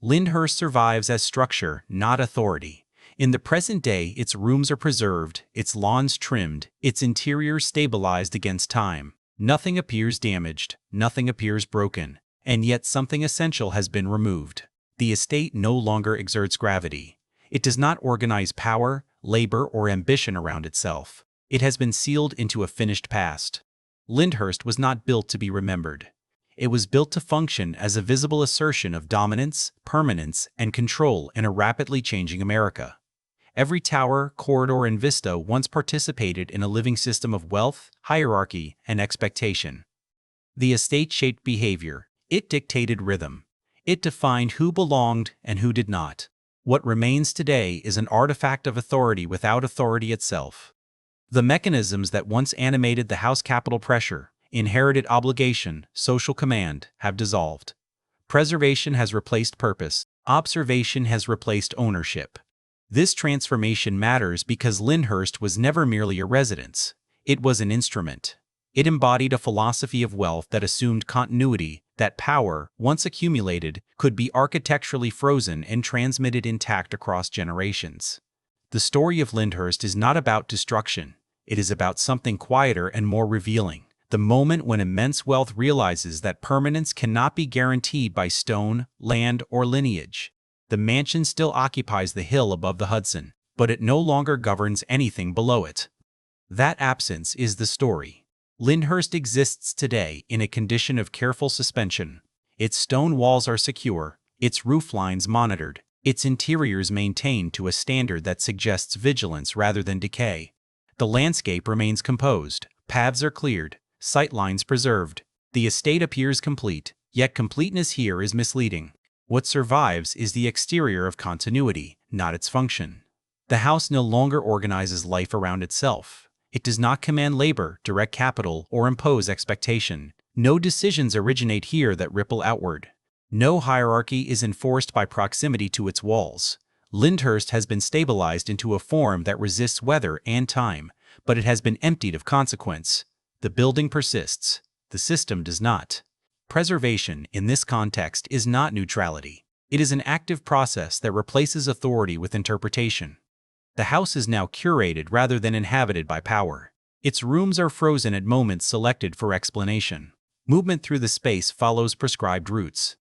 Lyndhurst survives as structure, not authority. In the present day, its rooms are preserved, its lawns trimmed, its interiors stabilized against time. Nothing appears damaged, nothing appears broken, and yet something essential has been removed. The estate no longer exerts gravity. It does not organize power, labor, or ambition around itself. It has been sealed into a finished past. Lyndhurst was not built to be remembered. It was built to function as a visible assertion of dominance, permanence, and control in a rapidly changing America. Every tower, corridor, and vista once participated in a living system of wealth, hierarchy, and expectation. The estate shaped behavior. It dictated rhythm. It defined who belonged and who did not. What remains today is an artifact of authority without authority itself. The mechanisms that once animated the house, capital pressure, inherited obligation, social command, have dissolved. Preservation has replaced purpose. Observation has replaced ownership. This transformation matters because Lyndhurst was never merely a residence. It was an instrument. It embodied a philosophy of wealth that assumed continuity, that power, once accumulated, could be architecturally frozen and transmitted intact across generations. The story of Lyndhurst is not about destruction. It is about something quieter and more revealing. The moment when immense wealth realizes that permanence cannot be guaranteed by stone, land, or lineage. The mansion still occupies the hill above the Hudson, but it no longer governs anything below it. That absence is the story. Lyndhurst exists today in a condition of careful suspension. Its stone walls are secure, its roof lines monitored, its interiors maintained to a standard that suggests vigilance rather than decay. The landscape remains composed, paths are cleared, sight lines preserved. The estate appears complete, yet completeness here is misleading. What survives is the exterior of continuity, not its function. The house no longer organizes life around itself. It does not command labor, direct capital, or impose expectation. No decisions originate here that ripple outward. No hierarchy is enforced by proximity to its walls. Lyndhurst has been stabilized into a form that resists weather and time, but it has been emptied of consequence. The building persists. The system does not. Preservation, in this context, is not neutrality. It is an active process that replaces authority with interpretation. The house is now curated rather than inhabited by power. Its rooms are frozen at moments selected for explanation. Movement through the space follows prescribed routes.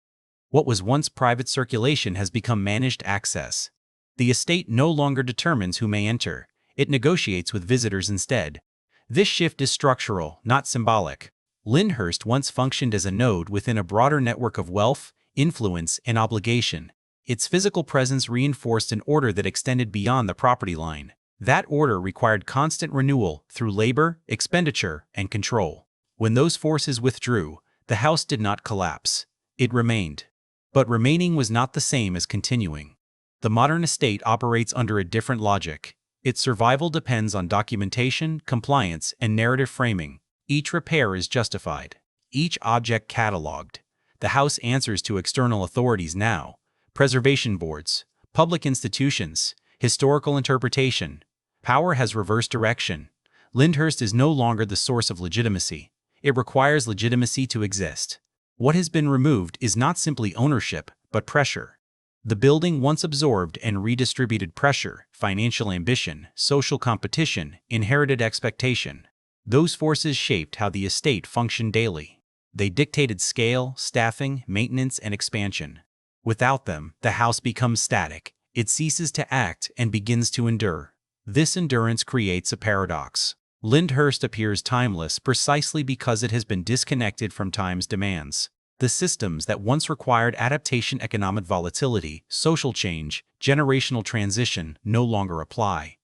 What was once private circulation has become managed access. The estate no longer determines who may enter. It negotiates with visitors instead. This shift is structural, not symbolic. Lyndhurst once functioned as a node within a broader network of wealth, influence, and obligation. Its physical presence reinforced an order that extended beyond the property line. That order required constant renewal through labor, expenditure, and control. When those forces withdrew, the house did not collapse. It remained. But remaining was not the same as continuing. The modern estate operates under a different logic. Its survival depends on documentation, compliance, and narrative framing. Each repair is justified. Each object cataloged. The house answers to external authorities now. Preservation boards, public institutions, historical interpretation. Power has reversed direction. Lyndhurst is no longer the source of legitimacy. It requires legitimacy to exist. What has been removed is not simply ownership, but pressure. The building once absorbed and redistributed pressure, financial ambition, social competition, inherited expectation. Those forces shaped how the estate functioned daily. They dictated scale, staffing, maintenance, and expansion. Without them, the house becomes static. It ceases to act and begins to endure. This endurance creates a paradox. Lyndhurst appears timeless precisely because it has been disconnected from time's demands. The systems that once required adaptation, economic volatility, social change, generational transition no longer apply.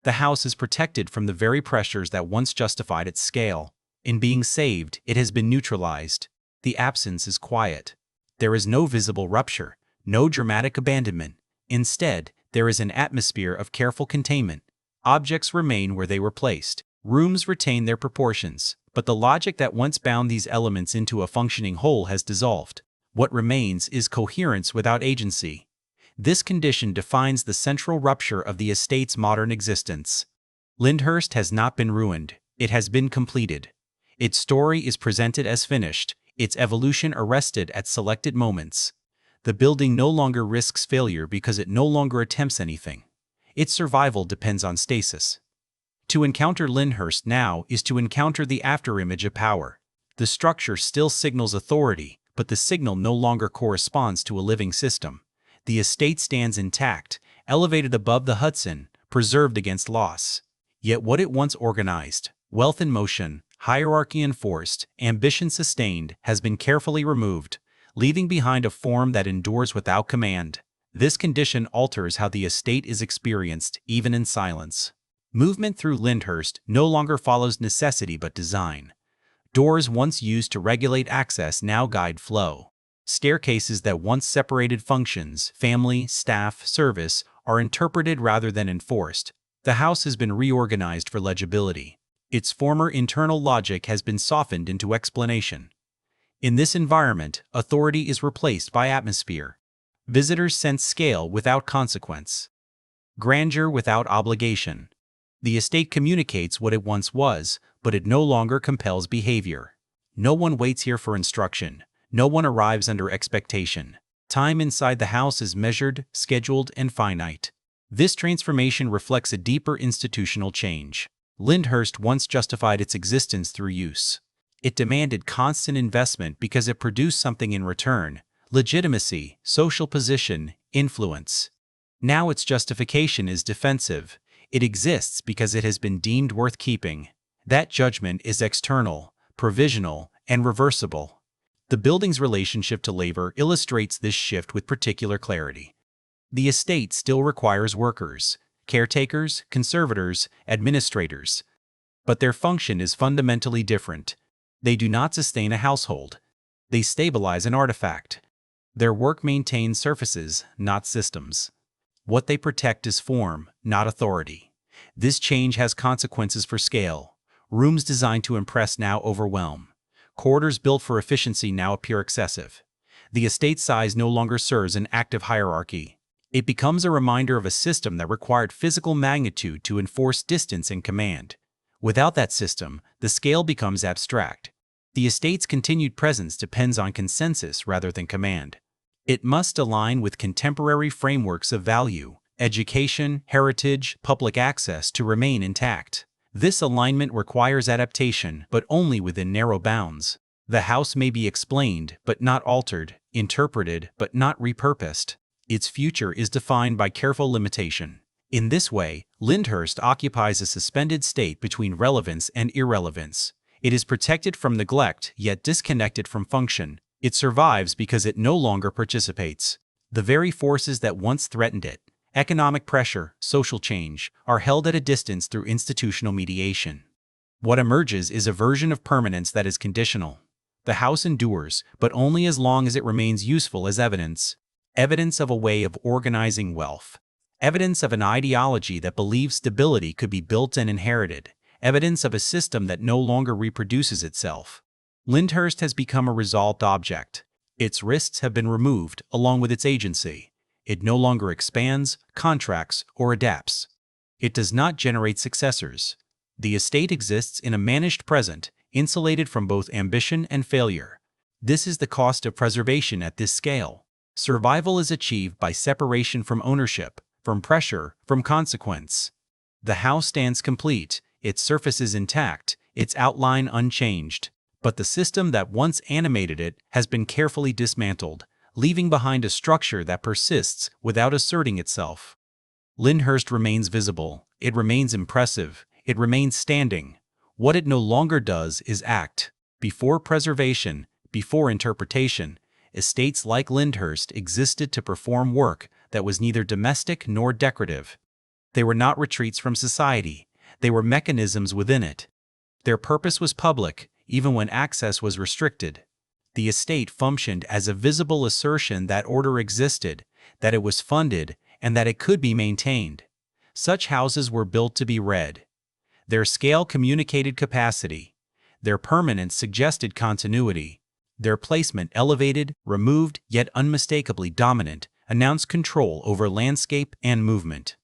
The house is protected from the very pressures that once justified its scale. In being saved, it has been neutralized. The absence is quiet. There is no visible rupture, no dramatic abandonment. Instead, there is an atmosphere of careful containment. Objects remain where they were placed. Rooms retain their proportions, but the logic that once bound these elements into a functioning whole has dissolved. What remains is coherence without agency. This condition defines the central rupture of the estate's modern existence. Lyndhurst has not been ruined, it has been completed. Its story is presented as finished, its evolution arrested at selected moments. The building no longer risks failure because it no longer attempts anything. Its survival depends on stasis. To encounter Lyndhurst now is to encounter the afterimage of power. The structure still signals authority, but the signal no longer corresponds to a living system. The estate stands intact, elevated above the Hudson, preserved against loss. Yet what it once organized, wealth in motion, hierarchy enforced, ambition sustained, has been carefully removed, leaving behind a form that endures without command. This condition alters how the estate is experienced, even in silence. Movement through Lyndhurst no longer follows necessity but design. Doors once used to regulate access now guide flow. Staircases that once separated functions, family, staff, service, are interpreted rather than enforced. The house has been reorganized for legibility. Its former internal logic has been softened into explanation. In this environment, authority is replaced by atmosphere. Visitors sense scale without consequence, grandeur without obligation. The estate communicates what it once was, but it no longer compels behavior. No one waits here for instruction. No one arrives under expectation. Time inside the house is measured, scheduled, and finite. This transformation reflects a deeper institutional change. Lyndhurst once justified its existence through use. It demanded constant investment because it produced something in return: legitimacy, social position, influence. Now its justification is defensive. It exists because it has been deemed worth keeping. That judgment is external, provisional, and reversible. The building's relationship to labor illustrates this shift with particular clarity. The estate still requires workers, caretakers, conservators, administrators. But their function is fundamentally different. They do not sustain a household. They stabilize an artifact. Their work maintains surfaces, not systems. What they protect is form, not authority. This change has consequences for scale. Rooms designed to impress now overwhelm. Corridors built for efficiency now appear excessive. The estate size no longer serves an active hierarchy. It becomes a reminder of a system that required physical magnitude to enforce distance and command. Without that system, the scale becomes abstract. The estate's continued presence depends on consensus rather than command. It must align with contemporary frameworks of value, education, heritage, public access to remain intact. This alignment requires adaptation, but only within narrow bounds. The house may be explained, but not altered, interpreted, but not repurposed. Its future is defined by careful limitation. In this way, Lyndhurst occupies a suspended state between relevance and irrelevance. It is protected from neglect, yet disconnected from function. It survives because it no longer participates. The very forces that once threatened it, economic pressure, social change, are held at a distance through institutional mediation. What emerges is a version of permanence that is conditional. The house endures, but only as long as it remains useful as evidence. Evidence of a way of organizing wealth. Evidence of an ideology that believes stability could be built and inherited. Evidence of a system that no longer reproduces itself. Lyndhurst has become a resolved object. Its risks have been removed, along with its agency. It no longer expands, contracts, or adapts. It does not generate successors. The estate exists in a managed present, insulated from both ambition and failure. This is the cost of preservation at this scale. Survival is achieved by separation from ownership, from pressure, from consequence. The house stands complete, its surface is intact, its outline unchanged. But the system that once animated it has been carefully dismantled, leaving behind a structure that persists without asserting itself. Lyndhurst remains visible, it remains impressive, it remains standing. What it no longer does is act. Before preservation, before interpretation, estates like Lyndhurst existed to perform work that was neither domestic nor decorative. They were not retreats from society, they were mechanisms within it. Their purpose was public, even when access was restricted. The estate functioned as a visible assertion that order existed, that it was funded, and that it could be maintained. Such houses were built to be read. Their scale communicated capacity. Their permanence suggested continuity. Their placement elevated, removed, yet unmistakably dominant, announced control over landscape and movement.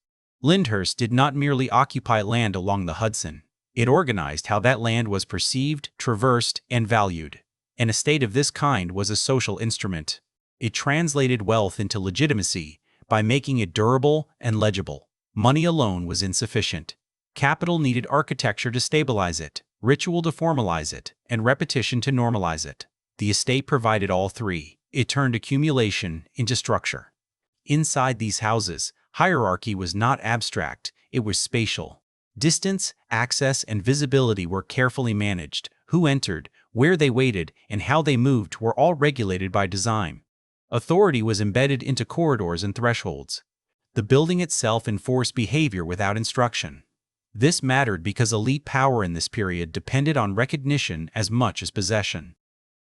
Lyndhurst did not merely occupy land along the Hudson. It organized how that land was perceived, traversed, and valued. An estate of this kind was a social instrument. It translated wealth into legitimacy by making it durable and legible. Money alone was insufficient. Capital needed architecture to stabilize it, ritual to formalize it, and repetition to normalize it. The estate provided all three. It turned accumulation into structure. Inside these houses, hierarchy was not abstract, it was spatial. Distance, access, and visibility were carefully managed. Who entered, where they waited, and how they moved were all regulated by design. Authority was embedded into corridors and thresholds. The building itself enforced behavior without instruction. This mattered because elite power in this period depended on recognition as much as possession.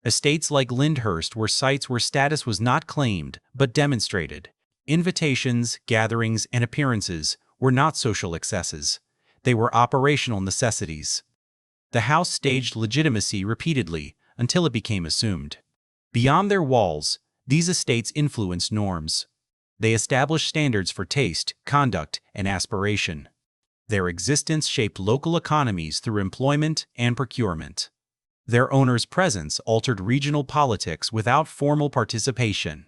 Estates like Lyndhurst were sites where status was not claimed but demonstrated. Invitations, gatherings, and appearances were not social excesses. They were operational necessities. The house staged legitimacy repeatedly until it became assumed. Beyond their walls, these estates influenced norms. They established standards for taste, conduct, and aspiration. Their existence shaped local economies through employment and procurement. Their owners' presence altered regional politics without formal participation.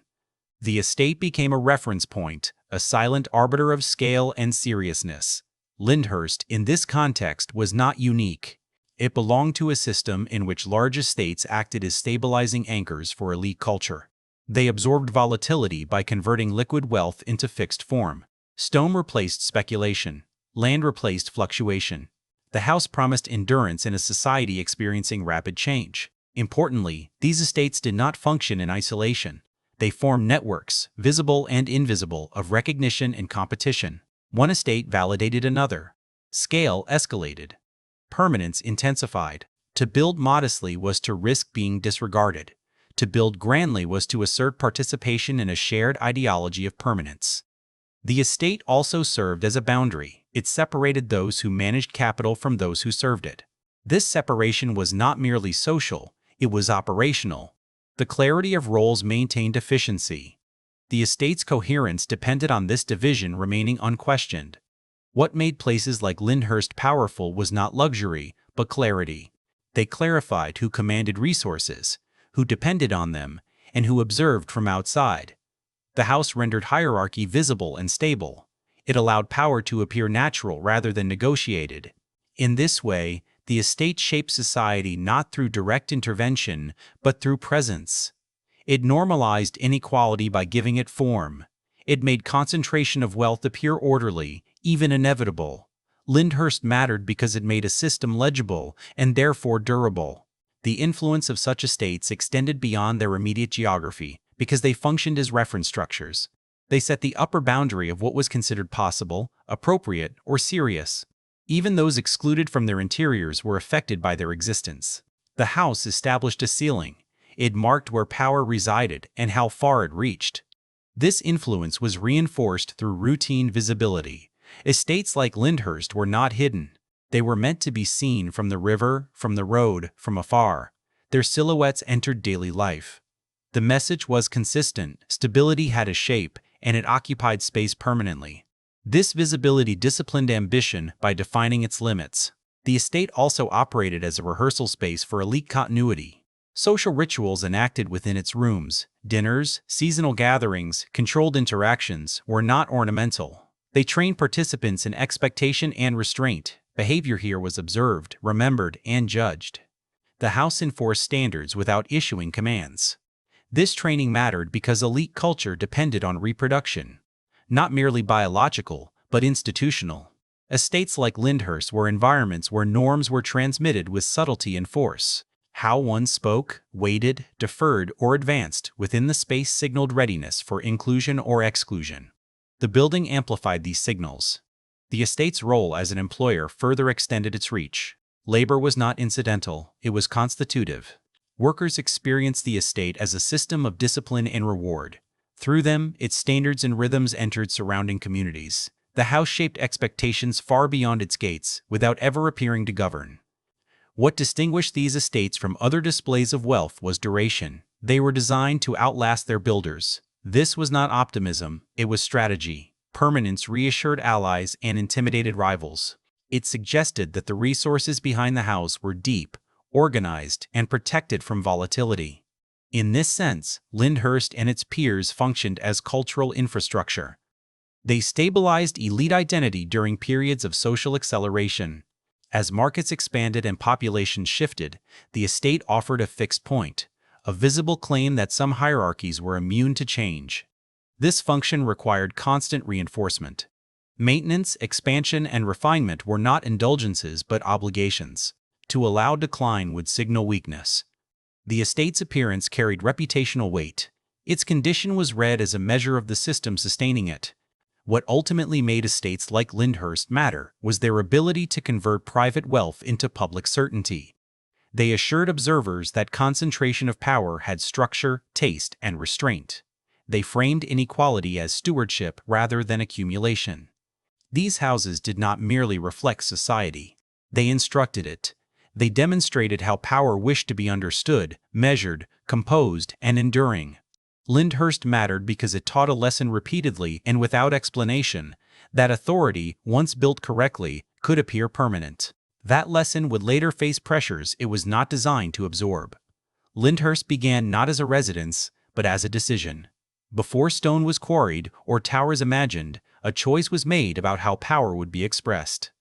The estate became a reference point, a silent arbiter of scale and seriousness. Lyndhurst, in this context, was not unique. It belonged to a system in which large estates acted as stabilizing anchors for elite culture. They absorbed volatility by converting liquid wealth into fixed form. Stone replaced speculation. Land replaced fluctuation. The house promised endurance in a society experiencing rapid change. Importantly, these estates did not function in isolation. They formed networks, visible and invisible, of recognition and competition. One estate validated another. Scale escalated. Permanence intensified. To build modestly was to risk being disregarded. To build grandly was to assert participation in a shared ideology of permanence. The estate also served as a boundary. It separated those who managed capital from those who served it. This separation was not merely social, it was operational. The clarity of roles maintained efficiency. The estate's coherence depended on this division remaining unquestioned. What made places like Lyndhurst powerful was not luxury, but clarity. They clarified who commanded resources, who depended on them, and who observed from outside. The house rendered hierarchy visible and stable. It allowed power to appear natural rather than negotiated. In this way, the estate shaped society not through direct intervention, but through presence. It normalized inequality by giving it form. It made concentration of wealth appear orderly, even inevitable. Lyndhurst mattered because it made a system legible and therefore durable. The influence of such estates extended beyond their immediate geography because they functioned as reference structures. They set the upper boundary of what was considered possible, appropriate, or serious. Even those excluded from their interiors were affected by their existence. The house established a ceiling. It marked where power resided and how far it reached. This influence was reinforced through routine visibility. Estates like Lyndhurst were not hidden. They were meant to be seen from the river, from the road, from afar. Their silhouettes entered daily life. The message was consistent, stability had a shape, and it occupied space permanently. This visibility disciplined ambition by defining its limits. The estate also operated as a rehearsal space for elite continuity. Social rituals enacted within its rooms, dinners, seasonal gatherings, controlled interactions, were not ornamental. They trained participants in expectation and restraint. Behavior here was observed, remembered, and judged. The house enforced standards without issuing commands. This training mattered because elite culture depended on reproduction. Not merely biological, but institutional. Estates like Lyndhurst were environments where norms were transmitted with subtlety and force. How one spoke, waited, deferred, or advanced within the space signaled readiness for inclusion or exclusion. The building amplified these signals. The estate's role as an employer further extended its reach. Labor was not incidental, it was constitutive. Workers experienced the estate as a system of discipline and reward. Through them, its standards and rhythms entered surrounding communities. The house shaped expectations far beyond its gates, without ever appearing to govern. What distinguished these estates from other displays of wealth was duration. They were designed to outlast their builders. This was not optimism, it was strategy. Permanence reassured allies and intimidated rivals. It suggested that the resources behind the house were deep, organized, and protected from volatility. In this sense, Lyndhurst and its peers functioned as cultural infrastructure. They stabilized elite identity during periods of social acceleration. As markets expanded and population shifted, the estate offered a fixed point, a visible claim that some hierarchies were immune to change. This function required constant reinforcement. Maintenance, expansion, and refinement were not indulgences but obligations. To allow decline would signal weakness. The estate's appearance carried reputational weight. Its condition was read as a measure of the system sustaining it. What ultimately made estates like Lyndhurst matter was their ability to convert private wealth into public certainty. They assured observers that concentration of power had structure, taste, and restraint. They framed inequality as stewardship rather than accumulation. These houses did not merely reflect society. They instructed it. They demonstrated how power wished to be understood, measured, composed, and enduring. Lyndhurst mattered because it taught a lesson repeatedly and without explanation, that authority, once built correctly, could appear permanent. That lesson would later face pressures it was not designed to absorb. Lyndhurst began not as a residence, but as a decision. Before stone was quarried or towers imagined, a choice was made about how power would be expressed.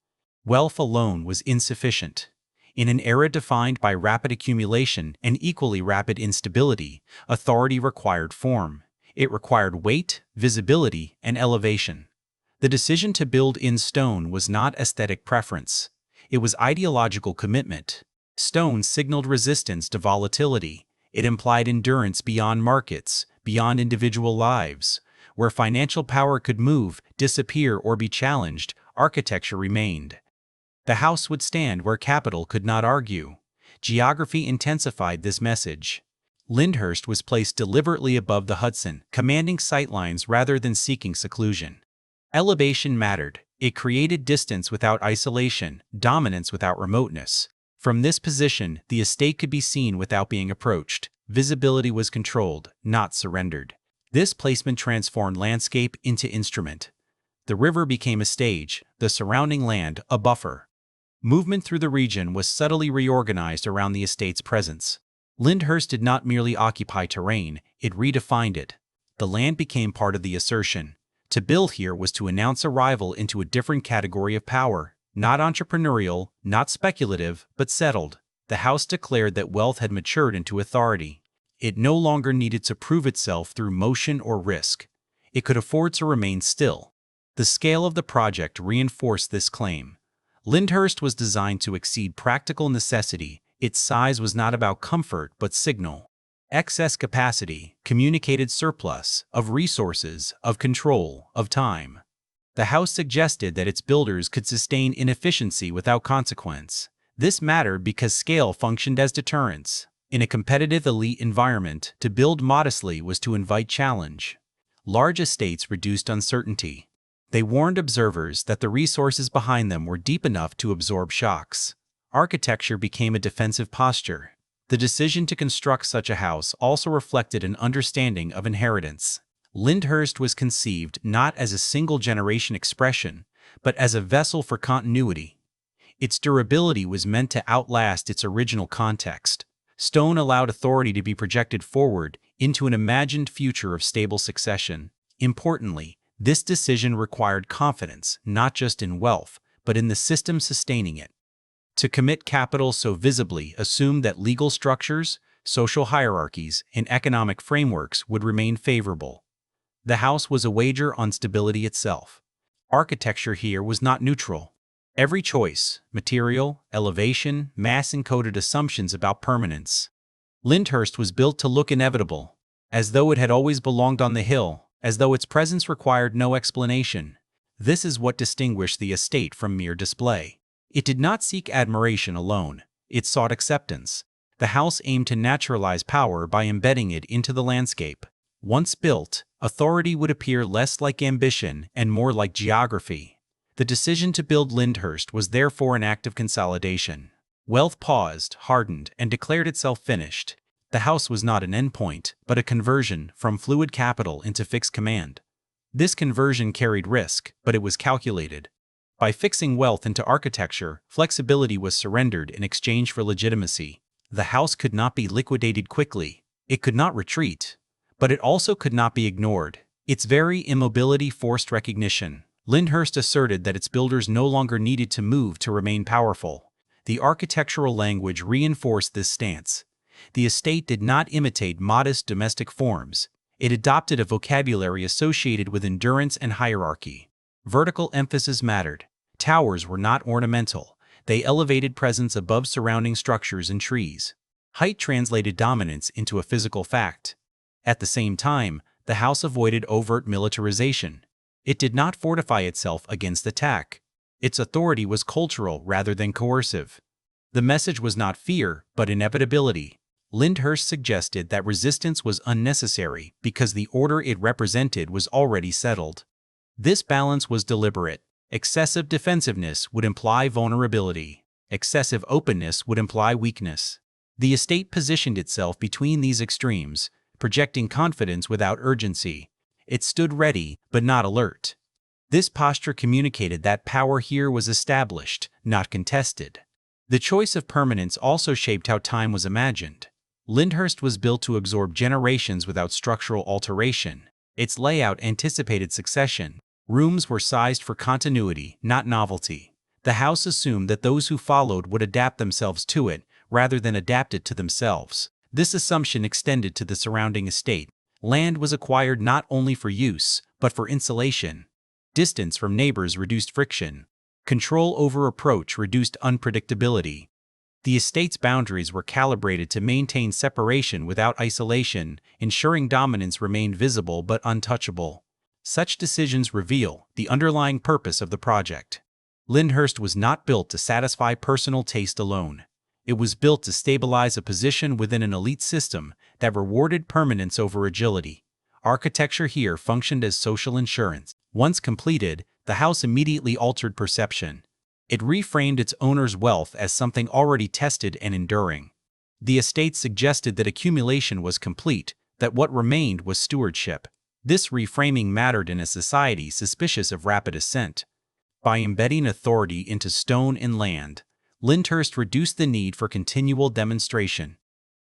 Wealth alone was insufficient. In an era defined by rapid accumulation and equally rapid instability, authority required form. It required weight, visibility, and elevation. The decision to build in stone was not aesthetic preference. It was ideological commitment. Stone signaled resistance to volatility. It implied endurance beyond markets, beyond individual lives. Where financial power could move, disappear, or be challenged, architecture remained. The house would stand where capital could not argue. Geography intensified this message. Lyndhurst was placed deliberately above the Hudson, commanding sightlines rather than seeking seclusion. Elevation mattered. It created distance without isolation, dominance without remoteness. From this position, the estate could be seen without being approached. Visibility was controlled, not surrendered. This placement transformed landscape into instrument. The river became a stage, the surrounding land a buffer. Movement through the region was subtly reorganized around the estate's presence. Lyndhurst did not merely occupy terrain, it redefined it. The land became part of the assertion. To build here was to announce arrival into a different category of power, not entrepreneurial, not speculative, but settled. The house declared that wealth had matured into authority. It no longer needed to prove itself through motion or risk. It could afford to remain still. The scale of the project reinforced this claim. Lyndhurst was designed to exceed practical necessity. Its size was not about comfort but signal. Excess capacity communicated surplus of resources, of control, of time. The house suggested that its builders could sustain inefficiency without consequence. This mattered because scale functioned as deterrence. In a competitive elite environment, to build modestly was to invite challenge. Large estates reduced uncertainty. They warned observers that the resources behind them were deep enough to absorb shocks. Architecture became a defensive posture. The decision to construct such a house also reflected an understanding of inheritance. Lyndhurst was conceived not as a single-generation expression, but as a vessel for continuity. Its durability was meant to outlast its original context. Stone allowed authority to be projected forward into an imagined future of stable succession. Importantly, this decision required confidence not just in wealth, but in the system sustaining it. To commit capital so visibly assumed that legal structures, social hierarchies, and economic frameworks would remain favorable. The house was a wager on stability itself. Architecture here was not neutral. Every choice, material, elevation, mass-encoded assumptions about permanence. Lyndhurst was built to look inevitable, as though it had always belonged on the hill, as though its presence required no explanation. This is what distinguished the estate from mere display. It did not seek admiration alone, it sought acceptance. The house aimed to naturalize power by embedding it into the landscape. Once built, authority would appear less like ambition and more like geography. The decision to build Lyndhurst was therefore an act of consolidation. Wealth paused, hardened, and declared itself finished. The house was not an endpoint, but a conversion from fluid capital into fixed command. This conversion carried risk, but it was calculated. By fixing wealth into architecture, flexibility was surrendered in exchange for legitimacy. The house could not be liquidated quickly. It could not retreat, but it also could not be ignored. Its very immobility forced recognition. Lyndhurst asserted that its builders no longer needed to move to remain powerful. The architectural language reinforced this stance. The estate did not imitate modest domestic forms. It adopted a vocabulary associated with endurance and hierarchy. Vertical emphasis mattered. Towers were not ornamental. They elevated presence above surrounding structures and trees. Height translated dominance into a physical fact. At the same time, the house avoided overt militarization. It did not fortify itself against attack. Its authority was cultural rather than coercive. The message was not fear, but inevitability. Lyndhurst suggested that resistance was unnecessary because the order it represented was already settled. This balance was deliberate. Excessive defensiveness would imply vulnerability. Excessive openness would imply weakness. The estate positioned itself between these extremes, projecting confidence without urgency. It stood ready, but not alert. This posture communicated that power here was established, not contested. The choice of permanence also shaped how time was imagined. Lyndhurst was built to absorb generations without structural alteration. Its layout anticipated succession. Rooms were sized for continuity, not novelty. The house assumed that those who followed would adapt themselves to it, rather than adapt it to themselves. This assumption extended to the surrounding estate. Land was acquired not only for use, but for insulation. Distance from neighbors reduced friction. Control over approach reduced unpredictability. The estate's boundaries were calibrated to maintain separation without isolation, ensuring dominance remained visible but untouchable. Such decisions reveal the underlying purpose of the project. Lyndhurst was not built to satisfy personal taste alone. It was built to stabilize a position within an elite system that rewarded permanence over agility. Architecture here functioned as social insurance. Once completed, the house immediately altered perception. It reframed its owner's wealth as something already tested and enduring. The estate suggested that accumulation was complete, that what remained was stewardship. This reframing mattered in a society suspicious of rapid ascent. By embedding authority into stone and land, Lyndhurst reduced the need for continual demonstration.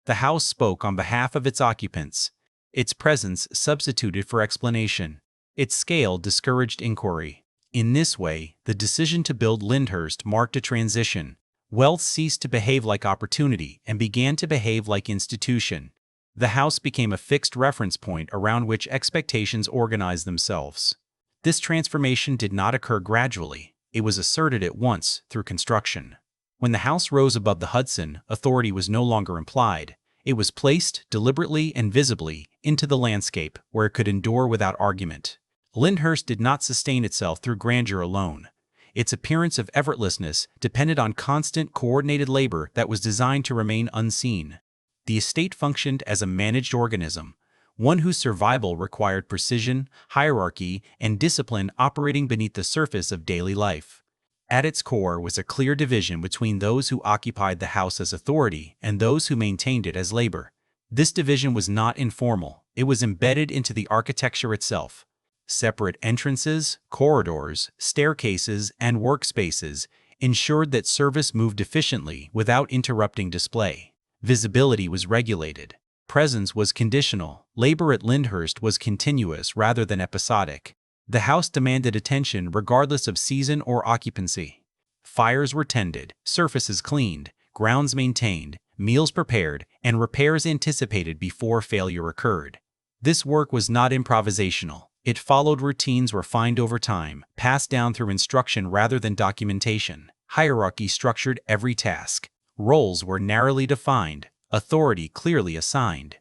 The house spoke on behalf of its occupants. Its presence substituted for explanation. Its scale discouraged inquiry. In this way, the decision to build Lyndhurst marked a transition. Wealth ceased to behave like opportunity and began to behave like institution. The house became a fixed reference point around which expectations organized themselves. This transformation did not occur gradually. It was asserted at once through construction. When the house rose above the Hudson, authority was no longer implied. It was placed deliberately and visibly into the landscape where it could endure without argument. Lyndhurst did not sustain itself through grandeur alone. Its appearance of effortlessness depended on constant, coordinated labor that was designed to remain unseen. The estate functioned as a managed organism, one whose survival required precision, hierarchy, and discipline operating beneath the surface of daily life. At its core was a clear division between those who occupied the house as authority and those who maintained it as labor. This division was not informal. It was embedded into the architecture itself. Separate entrances, corridors, staircases, and workspaces ensured that service moved efficiently without interrupting display. Visibility was regulated. Presence was conditional. Labor at Lyndhurst was continuous rather than episodic. The house demanded attention regardless of season or occupancy. Fires were tended, surfaces cleaned, grounds maintained, meals prepared, and repairs anticipated before failure occurred. This work was not improvisational. It followed routines refined over time, passed down through instruction rather than documentation. Hierarchy structured every task. Roles were narrowly defined, authority clearly assigned.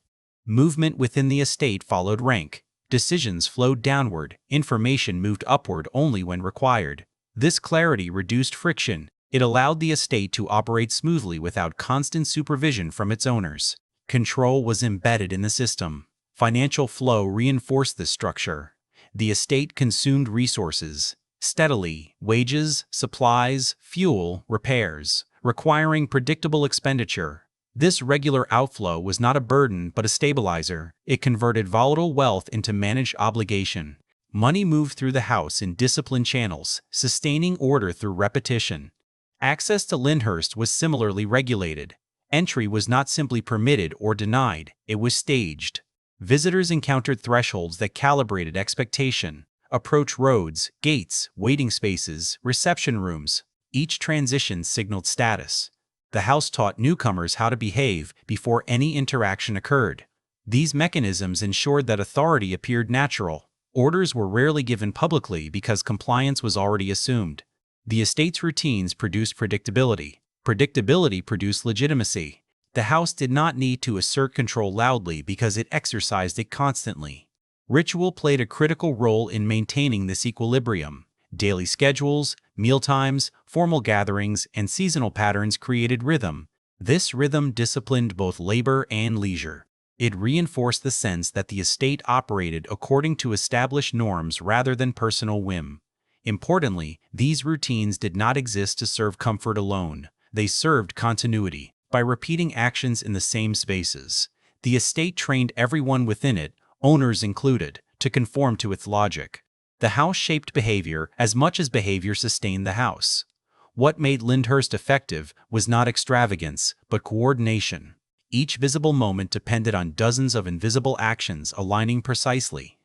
Movement within the estate followed rank. Decisions flowed downward, information moved upward only when required. This clarity reduced friction. It allowed the estate to operate smoothly without constant supervision from its owners. Control was embedded in the system. Financial flow reinforced this structure. The estate consumed resources steadily: wages, supplies, fuel, repairs, requiring predictable expenditure. This regular outflow was not a burden but a stabilizer. It converted volatile wealth into managed obligation. Money moved through the house in disciplined channels, sustaining order through repetition. Access to Lyndhurst was similarly regulated. Entry was not simply permitted or denied, it was staged. Visitors encountered thresholds that calibrated expectation. Approach roads, gates, waiting spaces, reception rooms. Each transition signaled status. The house taught newcomers how to behave before any interaction occurred. These mechanisms ensured that authority appeared natural. Orders were rarely given publicly because compliance was already assumed. The estate's routines produced predictability. Predictability produced legitimacy. The house did not need to assert control loudly because it exercised it constantly. Ritual played a critical role in maintaining this equilibrium. Daily schedules, mealtimes, formal gatherings, and seasonal patterns created rhythm. This rhythm disciplined both labor and leisure. It reinforced the sense that the estate operated according to established norms rather than personal whim. Importantly, these routines did not exist to serve comfort alone. They served continuity. By repeating actions in the same spaces, the estate trained everyone within it, owners included, to conform to its logic. The house shaped behavior as much as behavior sustained the house. What made Lyndhurst effective was not extravagance, but coordination. Each visible moment depended on dozens of invisible actions aligning precisely.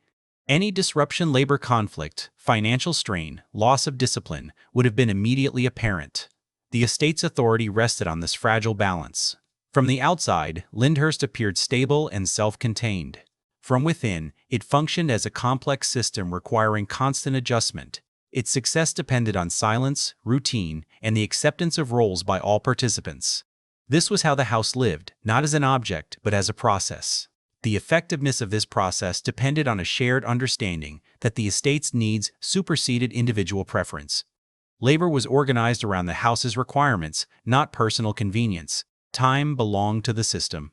Any disruption, labor conflict, financial strain, loss of discipline would have been immediately apparent. The estate's authority rested on this fragile balance. From the outside, Lyndhurst appeared stable and self-contained. From within, it functioned as a complex system requiring constant adjustment. Its success depended on silence, routine, and the acceptance of roles by all participants. This was how the house lived, not as an object, but as a process. The effectiveness of this process depended on a shared understanding that the estate's needs superseded individual preference. Labor was organized around the house's requirements, not personal convenience. Time belonged to the system.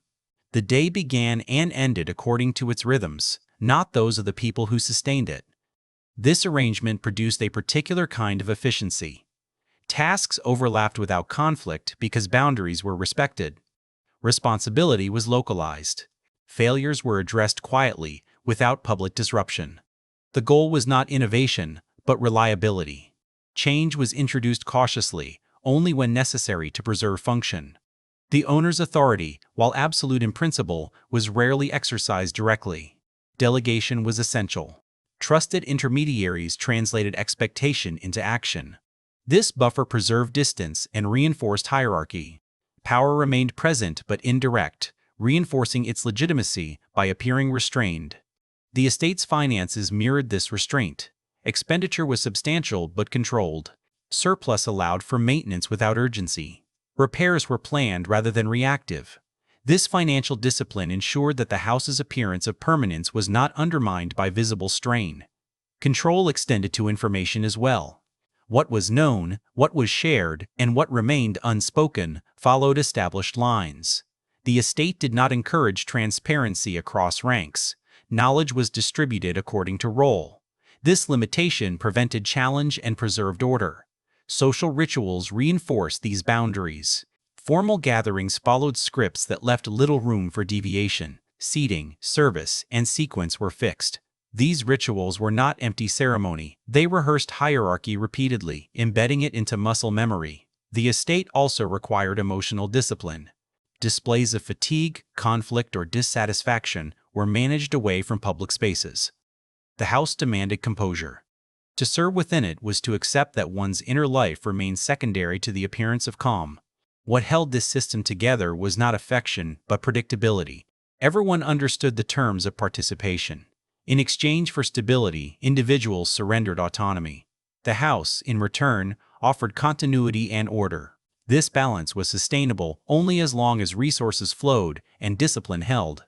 The day began and ended according to its rhythms, not those of the people who sustained it. This arrangement produced a particular kind of efficiency. Tasks overlapped without conflict because boundaries were respected. Responsibility was localized. Failures were addressed quietly, without public disruption. The goal was not innovation, but reliability. Change was introduced cautiously, only when necessary to preserve function. The owner's authority, while absolute in principle, was rarely exercised directly. Delegation was essential. Trusted intermediaries translated expectation into action. This buffer preserved distance and reinforced hierarchy. Power remained present but indirect, reinforcing its legitimacy by appearing restrained. The estate's finances mirrored this restraint. Expenditure was substantial but controlled. Surplus allowed for maintenance without urgency. Repairs were planned rather than reactive. This financial discipline ensured that the house's appearance of permanence was not undermined by visible strain. Control extended to information as well. What was known, what was shared, and what remained unspoken followed established lines. The estate did not encourage transparency across ranks. Knowledge was distributed according to role. This limitation prevented challenge and preserved order. Social rituals reinforced these boundaries. Formal gatherings followed scripts that left little room for deviation. Seating, service, and sequence were fixed. These rituals were not empty ceremony. They rehearsed hierarchy repeatedly, embedding it into muscle memory. The estate also required emotional discipline. Displays of fatigue, conflict, or dissatisfaction were managed away from public spaces. The house demanded composure. To serve within it was to accept that one's inner life remained secondary to the appearance of calm. What held this system together was not affection, but predictability. Everyone understood the terms of participation. In exchange for stability, individuals surrendered autonomy. The house, in return, offered continuity and order. This balance was sustainable only as long as resources flowed and discipline held.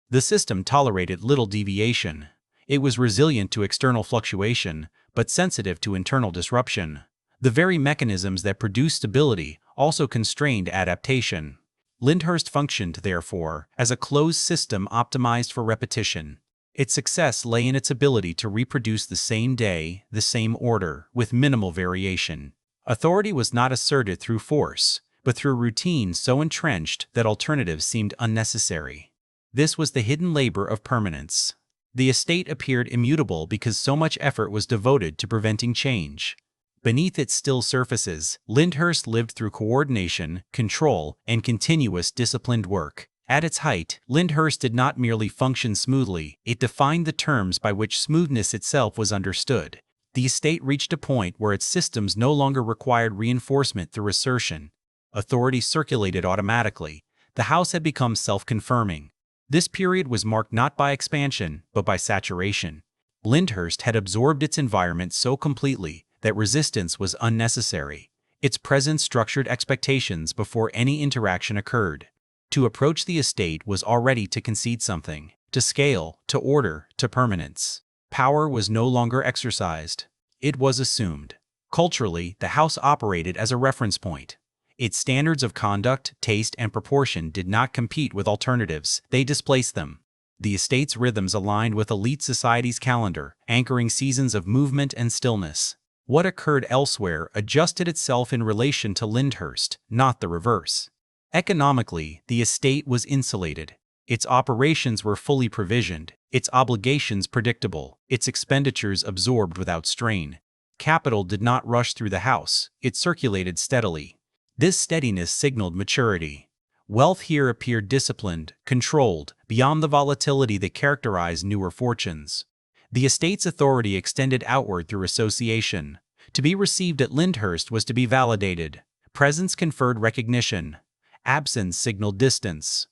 The system tolerated little deviation. It was resilient to external fluctuation, but sensitive to internal disruption. The very mechanisms that produced stability also constrained adaptation. Lyndhurst functioned, therefore, as a closed system optimized for repetition. Its success lay in its ability to reproduce the same day, the same order, with minimal variation. Authority was not asserted through force, but through routine so entrenched that alternatives seemed unnecessary. This was the hidden labor of permanence. The estate appeared immutable because so much effort was devoted to preventing change. Beneath its still surfaces, Lyndhurst lived through coordination, control, and continuous disciplined work. At its height, Lyndhurst did not merely function smoothly, it defined the terms by which smoothness itself was understood. The estate reached a point where its systems no longer required reinforcement through assertion. Authority circulated automatically. The house had become self-confirming. This period was marked not by expansion, but by saturation. Lyndhurst had absorbed its environment so completely that resistance was unnecessary. Its presence structured expectations before any interaction occurred. To approach the estate was already to concede something, to scale, to order, to permanence. Power was no longer exercised. It was assumed. Culturally, the house operated as a reference point. Its standards of conduct, taste, and proportion did not compete with alternatives, they displaced them. The estate's rhythms aligned with elite society's calendar, anchoring seasons of movement and stillness. What occurred elsewhere adjusted itself in relation to Lyndhurst, not the reverse. Economically, the estate was insulated. Its operations were fully provisioned, its obligations predictable, its expenditures absorbed without strain. Capital did not rush through the house, it circulated steadily. This steadiness signaled maturity. Wealth here appeared disciplined, controlled, beyond the volatility that characterized newer fortunes. The estate's authority extended outward through association. To be received at Lyndhurst was to be validated. Presence conferred recognition. Absence signaled distance.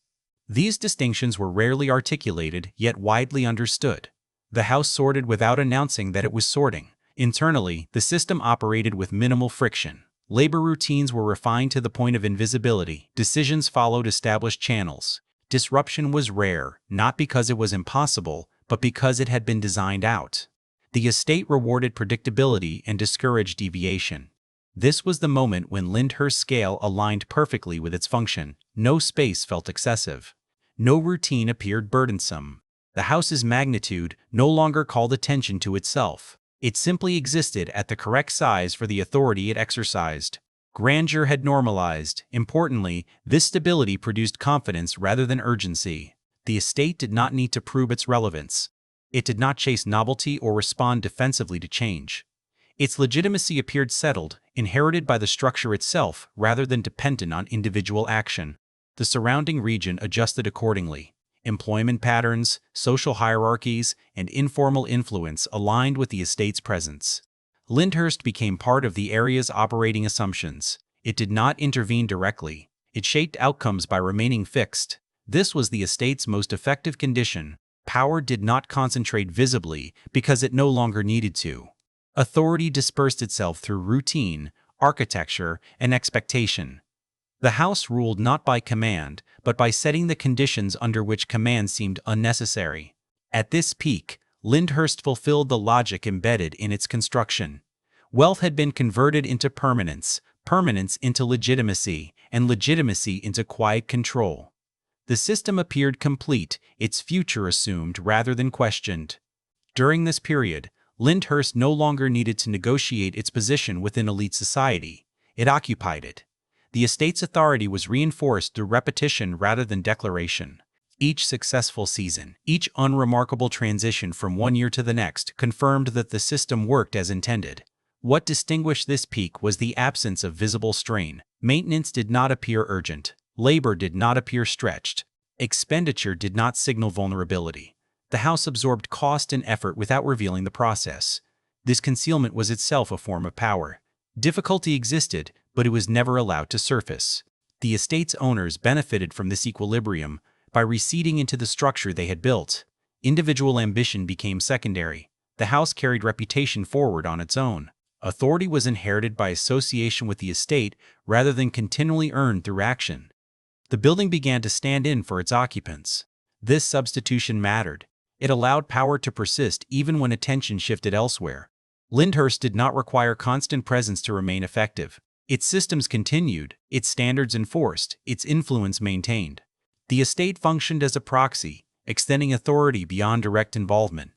These distinctions were rarely articulated, yet widely understood. The house sorted without announcing that it was sorting. Internally, the system operated with minimal friction. Labor routines were refined to the point of invisibility. Decisions followed established channels. Disruption was rare, not because it was impossible, but because it had been designed out. The estate rewarded predictability and discouraged deviation. This was the moment when Lyndhurst's scale aligned perfectly with its function. No space felt excessive. No routine appeared burdensome. The house's magnitude no longer called attention to itself. It simply existed at the correct size for the authority it exercised. Grandeur had normalized. Importantly, this stability produced confidence rather than urgency. The estate did not need to prove its relevance. It did not chase novelty or respond defensively to change. Its legitimacy appeared settled, inherited by the structure itself rather than dependent on individual action. The surrounding region adjusted accordingly. Employment patterns, social hierarchies, and informal influence aligned with the estate's presence. Lyndhurst became part of the area's operating assumptions. It did not intervene directly. It shaped outcomes by remaining fixed. This was the estate's most effective condition. Power did not concentrate visibly because it no longer needed to. Authority dispersed itself through routine, architecture, and expectation. The house ruled not by command, but by setting the conditions under which command seemed unnecessary. At this peak, Lyndhurst fulfilled the logic embedded in its construction. Wealth had been converted into permanence, permanence into legitimacy, and legitimacy into quiet control. The system appeared complete, its future assumed rather than questioned. During this period, Lyndhurst no longer needed to negotiate its position within elite society. It occupied it. The estate's authority was reinforced through repetition rather than declaration. Each successful season, each unremarkable transition from one year to the next confirmed that the system worked as intended. What distinguished this peak was the absence of visible strain. Maintenance did not appear urgent. Labor did not appear stretched. Expenditure did not signal vulnerability. The house absorbed cost and effort without revealing the process. This concealment was itself a form of power. Difficulty existed, but it was never allowed to surface. The estate's owners benefited from this equilibrium by receding into the structure they had built. Individual ambition became secondary. The house carried reputation forward on its own. Authority was inherited by association with the estate rather than continually earned through action. The building began to stand in for its occupants. This substitution mattered. It allowed power to persist even when attention shifted elsewhere. Lyndhurst did not require constant presence to remain effective. Its systems continued, its standards enforced, its influence maintained. The estate functioned as a proxy, extending authority beyond direct involvement.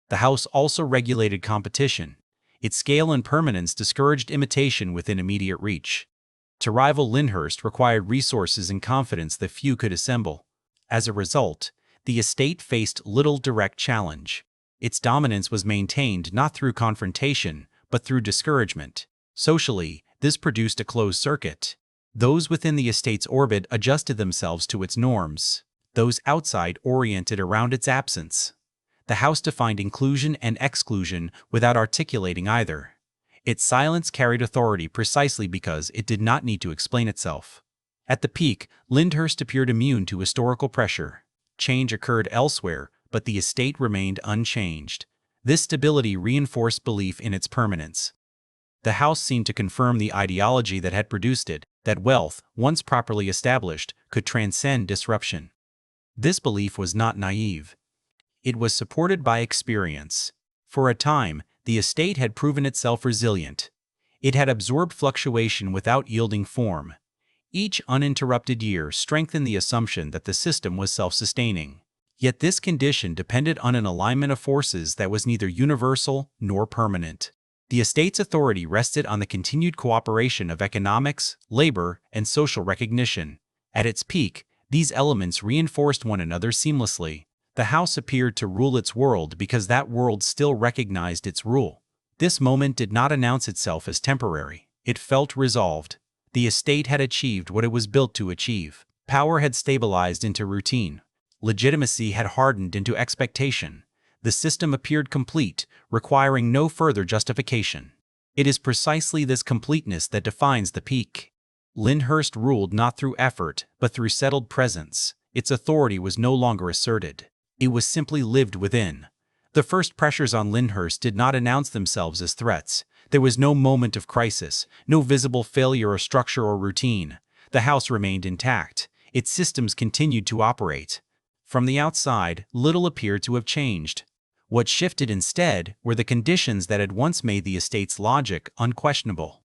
The house also regulated competition. Its scale and permanence discouraged imitation within immediate reach. To rival Lyndhurst required resources and confidence that few could assemble. As a result, the estate faced little direct challenge. Its dominance was maintained not through confrontation, but through discouragement. Socially, this produced a closed circuit. Those within the estate's orbit adjusted themselves to its norms. Those outside oriented around its absence. The house defined inclusion and exclusion without articulating either. Its silence carried authority precisely because it did not need to explain itself. At the peak, Lyndhurst appeared immune to historical pressure. Change occurred elsewhere, but the estate remained unchanged. This stability reinforced belief in its permanence. The house seemed to confirm the ideology that had produced it, that wealth, once properly established, could transcend disruption. This belief was not naive. It was supported by experience. For a time, the estate had proven itself resilient. It had absorbed fluctuation without yielding form. Each uninterrupted year strengthened the assumption that the system was self-sustaining. Yet this condition depended on an alignment of forces that was neither universal nor permanent. The estate's authority rested on the continued cooperation of economics, labor, and social recognition. At its peak, these elements reinforced one another seamlessly. The house appeared to rule its world because that world still recognized its rule. This moment did not announce itself as temporary. It felt resolved. The estate had achieved what it was built to achieve. Power had stabilized into routine. Legitimacy had hardened into expectation. The system appeared complete, requiring no further justification. It is precisely this completeness that defines the peak. Lyndhurst ruled not through effort, but through settled presence. Its authority was no longer asserted. It was simply lived within. The first pressures on Lyndhurst did not announce themselves as threats. There was no moment of crisis, no visible failure of structure or routine. The house remained intact. Its systems continued to operate. From the outside, little appeared to have changed. What shifted instead were the conditions that had once made the estate's logic unquestionable.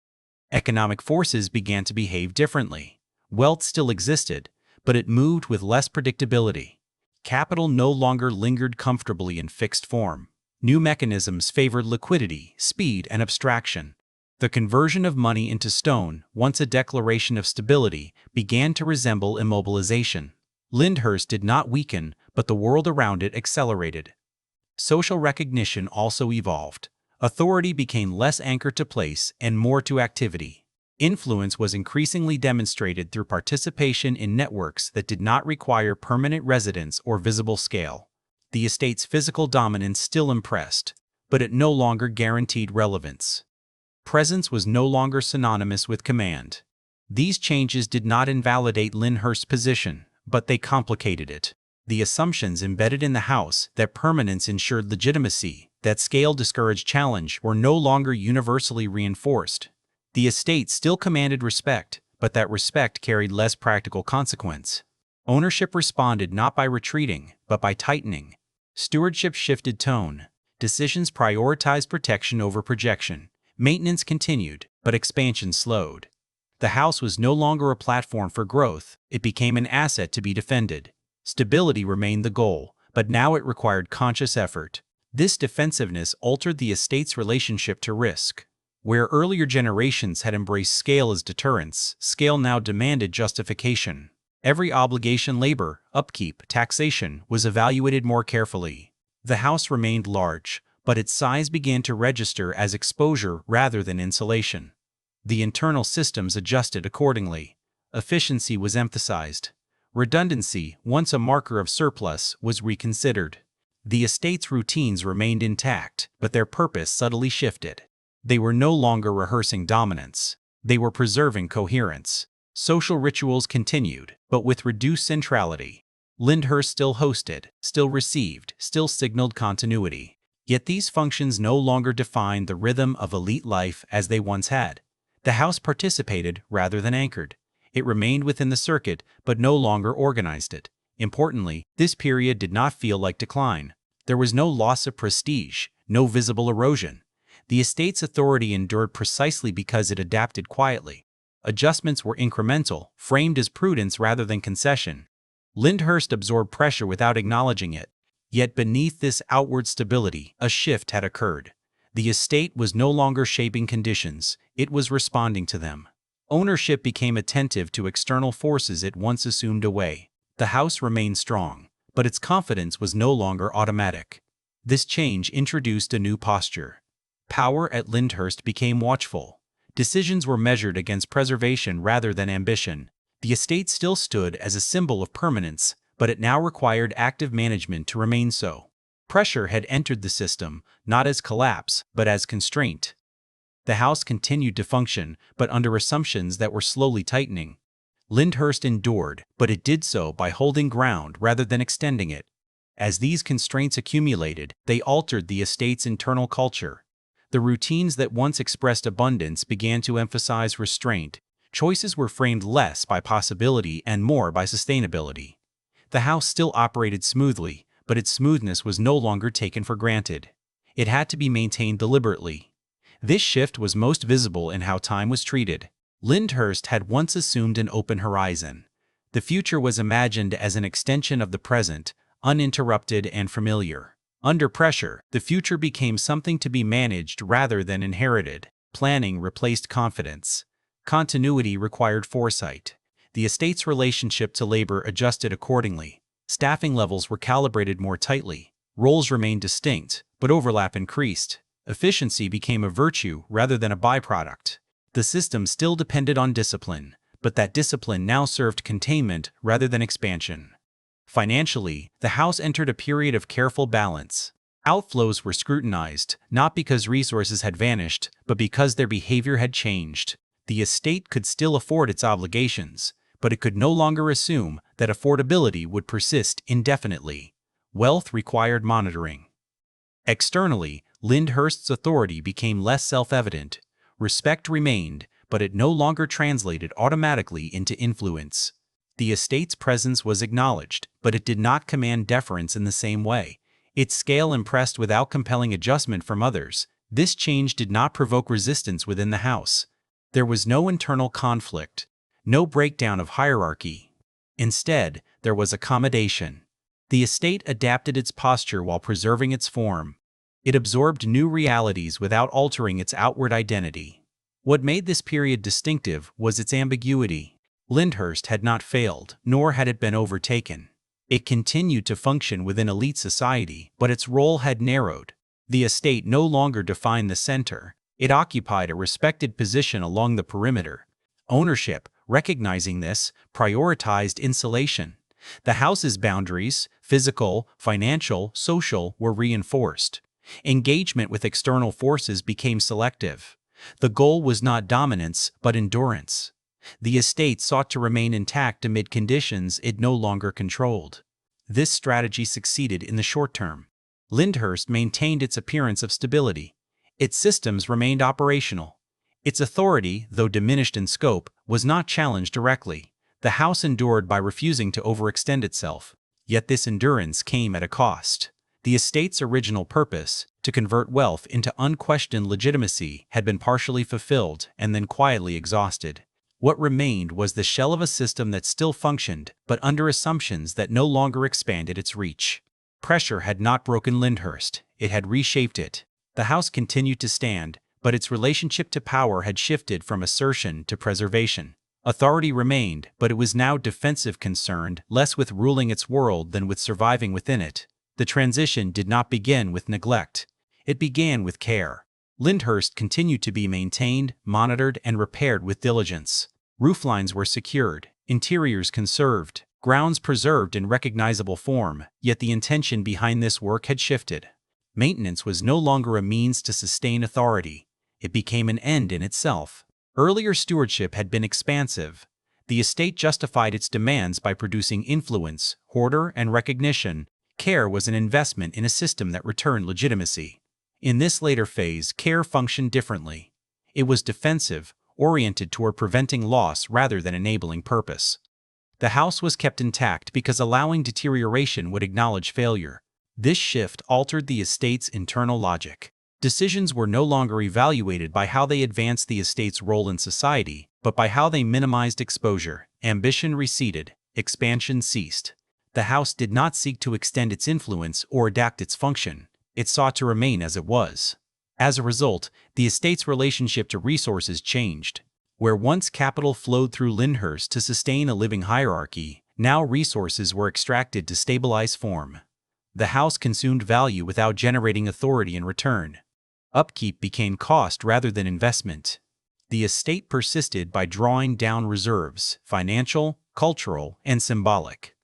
Economic forces began to behave differently. Wealth still existed, but it moved with less predictability. Capital no longer lingered comfortably in fixed form. New mechanisms favored liquidity, speed, and abstraction. The conversion of money into stone, once a declaration of stability, began to resemble immobilization. Lyndhurst did not weaken, but the world around it accelerated. Social recognition also evolved. Authority became less anchored to place and more to activity. Influence was increasingly demonstrated through participation in networks that did not require permanent residence or visible scale. The estate's physical dominance still impressed, but it no longer guaranteed relevance. Presence was no longer synonymous with command. These changes did not invalidate Lyndhurst's position, but they complicated it. The assumptions embedded in the house that permanence ensured legitimacy, that scale discouraged challenge, were no longer universally reinforced. The estate still commanded respect, but that respect carried less practical consequence. Ownership responded not by retreating, but by tightening. Stewardship shifted tone. Decisions prioritized protection over projection. Maintenance continued, but expansion slowed. The house was no longer a platform for growth. It became an asset to be defended. Stability remained the goal, but now it required conscious effort. This defensiveness altered the estate's relationship to risk. Where earlier generations had embraced scale as deterrence, scale now demanded justification. Every obligation, labor, upkeep, taxation, was evaluated more carefully. The house remained large, but its size began to register as exposure rather than insulation. The internal systems adjusted accordingly. Efficiency was emphasized. Redundancy, once a marker of surplus, was reconsidered. The estate's routines remained intact, but their purpose subtly shifted. They were no longer rehearsing dominance. They were preserving coherence. Social rituals continued, but with reduced centrality. Lyndhurst still hosted, still received, still signaled continuity. Yet these functions no longer defined the rhythm of elite life as they once had. The house participated rather than anchored. It remained within the circuit, but no longer organized it. Importantly, this period did not feel like decline. There was no loss of prestige, no visible erosion. The estate's authority endured precisely because it adapted quietly. Adjustments were incremental, framed as prudence rather than concession. Lyndhurst absorbed pressure without acknowledging it. Yet beneath this outward stability, a shift had occurred. The estate was no longer shaping conditions, it was responding to them. Ownership became attentive to external forces it once assumed away. The house remained strong, but its confidence was no longer automatic. This change introduced a new posture. Power at Lyndhurst became watchful. Decisions were measured against preservation rather than ambition. The estate still stood as a symbol of permanence, but it now required active management to remain so. Pressure had entered the system, not as collapse, but as constraint. The house continued to function, but under assumptions that were slowly tightening. Lyndhurst endured, but it did so by holding ground rather than extending it. As these constraints accumulated, they altered the estate's internal culture. The routines that once expressed abundance began to emphasize restraint. Choices were framed less by possibility and more by sustainability. The house still operated smoothly, but its smoothness was no longer taken for granted. It had to be maintained deliberately. This shift was most visible in how time was treated. Lyndhurst had once assumed an open horizon. The future was imagined as an extension of the present, uninterrupted and familiar. Under pressure, the future became something to be managed rather than inherited. Planning replaced confidence. Continuity required foresight. The estate's relationship to labor adjusted accordingly. Staffing levels were calibrated more tightly. Roles remained distinct, but overlap increased. Efficiency became a virtue rather than a byproduct. The system still depended on discipline, but that discipline now served containment rather than expansion. Financially, the house entered a period of careful balance. Outflows were scrutinized, not because resources had vanished, but because their behavior had changed. The estate could still afford its obligations, but it could no longer assume that affordability would persist indefinitely. Wealth required monitoring. Externally, Lyndhurst's authority became less self-evident. Respect remained, but it no longer translated automatically into influence. The estate's presence was acknowledged, but it did not command deference in the same way. Its scale impressed without compelling adjustment from others. This change did not provoke resistance within the house. There was no internal conflict, no breakdown of hierarchy. Instead, there was accommodation. The estate adapted its posture while preserving its form. It absorbed new realities without altering its outward identity. What made this period distinctive was its ambiguity. Lyndhurst had not failed, nor had it been overtaken. It continued to function within elite society, but its role had narrowed. The estate no longer defined the center. It occupied a respected position along the perimeter. Ownership, recognizing this, prioritized insulation. The house's boundaries, physical, financial, social, were reinforced. Engagement with external forces became selective. The goal was not dominance, but endurance. The estate sought to remain intact amid conditions it no longer controlled. This strategy succeeded in the short term. Lyndhurst maintained its appearance of stability. Its systems remained operational. Its authority, though diminished in scope, was not challenged directly. The house endured by refusing to overextend itself. Yet this endurance came at a cost. The estate's original purpose, to convert wealth into unquestioned legitimacy, had been partially fulfilled and then quietly exhausted. What remained was the shell of a system that still functioned, but under assumptions that no longer expanded its reach. Pressure had not broken Lyndhurst, it had reshaped it. The house continued to stand, but its relationship to power had shifted from assertion to preservation. Authority remained, but it was now defensive, concerned less with ruling its world than with surviving within it. The transition did not begin with neglect. It began with care. Lyndhurst continued to be maintained, monitored, and repaired with diligence. Rooflines were secured, interiors conserved, grounds preserved in recognizable form, yet the intention behind this work had shifted. Maintenance was no longer a means to sustain authority. It became an end in itself. Earlier stewardship had been expansive. The estate justified its demands by producing influence, order, and recognition. Care was an investment in a system that returned legitimacy. In this later phase, care functioned differently. It was defensive, oriented toward preventing loss rather than enabling purpose. The house was kept intact because allowing deterioration would acknowledge failure. This shift altered the estate's internal logic. Decisions were no longer evaluated by how they advanced the estate's role in society, but by how they minimized exposure. Ambition receded, expansion ceased. The house did not seek to extend its influence or adapt its function. It sought to remain as it was. As a result, the estate's relationship to resources changed. Where once capital flowed through Lyndhurst to sustain a living hierarchy, now resources were extracted to stabilize form. The house consumed value without generating authority in return. Upkeep became cost rather than investment. The estate persisted by drawing down reserves, financial, cultural, and symbolic.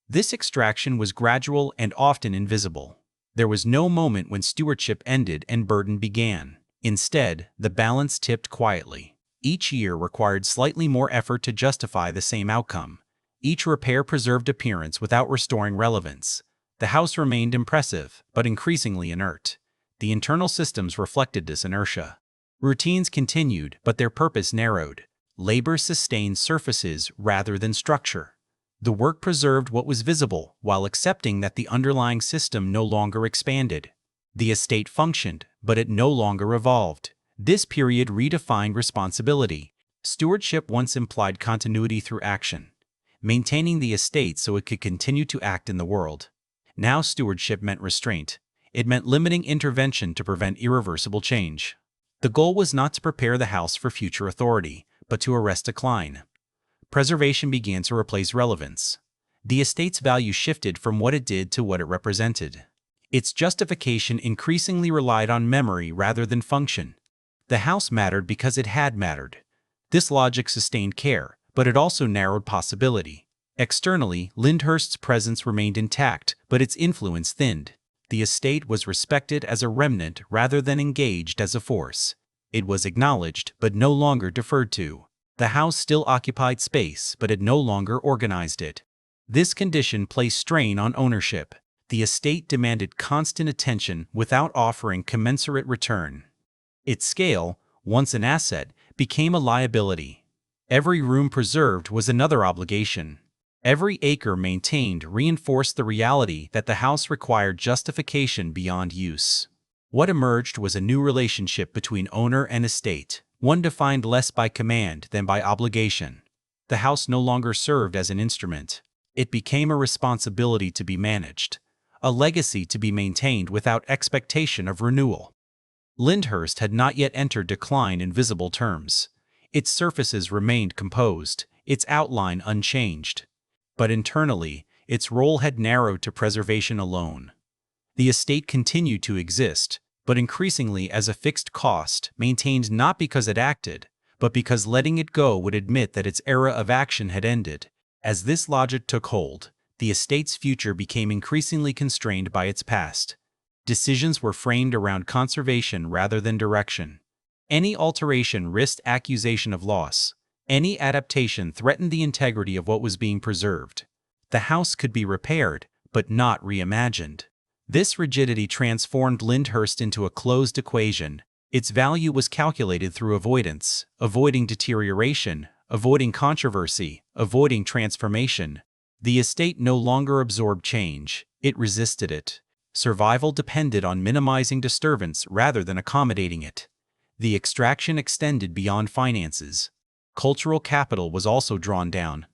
This extraction was gradual and often invisible. There was no moment when stewardship ended and burden began. Instead, the balance tipped quietly. Each year required slightly more effort to justify the same outcome. Each repair preserved appearance without restoring relevance. The house remained impressive, but increasingly inert. The internal systems reflected this inertia. Routines continued, but their purpose narrowed. Labor sustained surfaces rather than structure. The work preserved what was visible, while accepting that the underlying system no longer expanded. The estate functioned, but it no longer evolved. This period redefined responsibility. Stewardship once implied continuity through action, maintaining the estate so it could continue to act in the world. Now stewardship meant restraint. It meant limiting intervention to prevent irreversible change. The goal was not to prepare the house for future authority, but to arrest decline. Preservation began to replace relevance. The estate's value shifted from what it did to what it represented. Its justification increasingly relied on memory rather than function. The house mattered because it had mattered. This logic sustained care, but it also narrowed possibility. Externally, Lyndhurst's presence remained intact, but its influence thinned. The estate was respected as a remnant rather than engaged as a force. It was acknowledged, but no longer deferred to. The house still occupied space, but it no longer organized it. This condition placed strain on ownership. The estate demanded constant attention without offering commensurate return. Its scale, once an asset, became a liability. Every room preserved was another obligation. Every acre maintained reinforced the reality that the house required justification beyond use. What emerged was a new relationship between owner and estate, one defined less by command than by obligation. The house no longer served as an instrument. It became a responsibility to be managed, a legacy to be maintained without expectation of renewal. Lyndhurst had not yet entered decline in visible terms. Its surfaces remained composed, its outline unchanged. But internally, its role had narrowed to preservation alone. The estate continued to exist, but increasingly as a fixed cost, maintained not because it acted, but because letting it go would admit that its era of action had ended. As this logic took hold, the estate's future became increasingly constrained by its past. Decisions were framed around conservation rather than direction. Any alteration risked accusation of loss. Any adaptation threatened the integrity of what was being preserved. The house could be repaired, but not reimagined. This rigidity transformed Lyndhurst into a closed equation. Its value was calculated through avoidance, avoiding deterioration, avoiding controversy, avoiding transformation. The estate no longer absorbed change, it resisted it. Survival depended on minimizing disturbance rather than accommodating it. The extraction extended beyond finances. Cultural capital was also drawn down.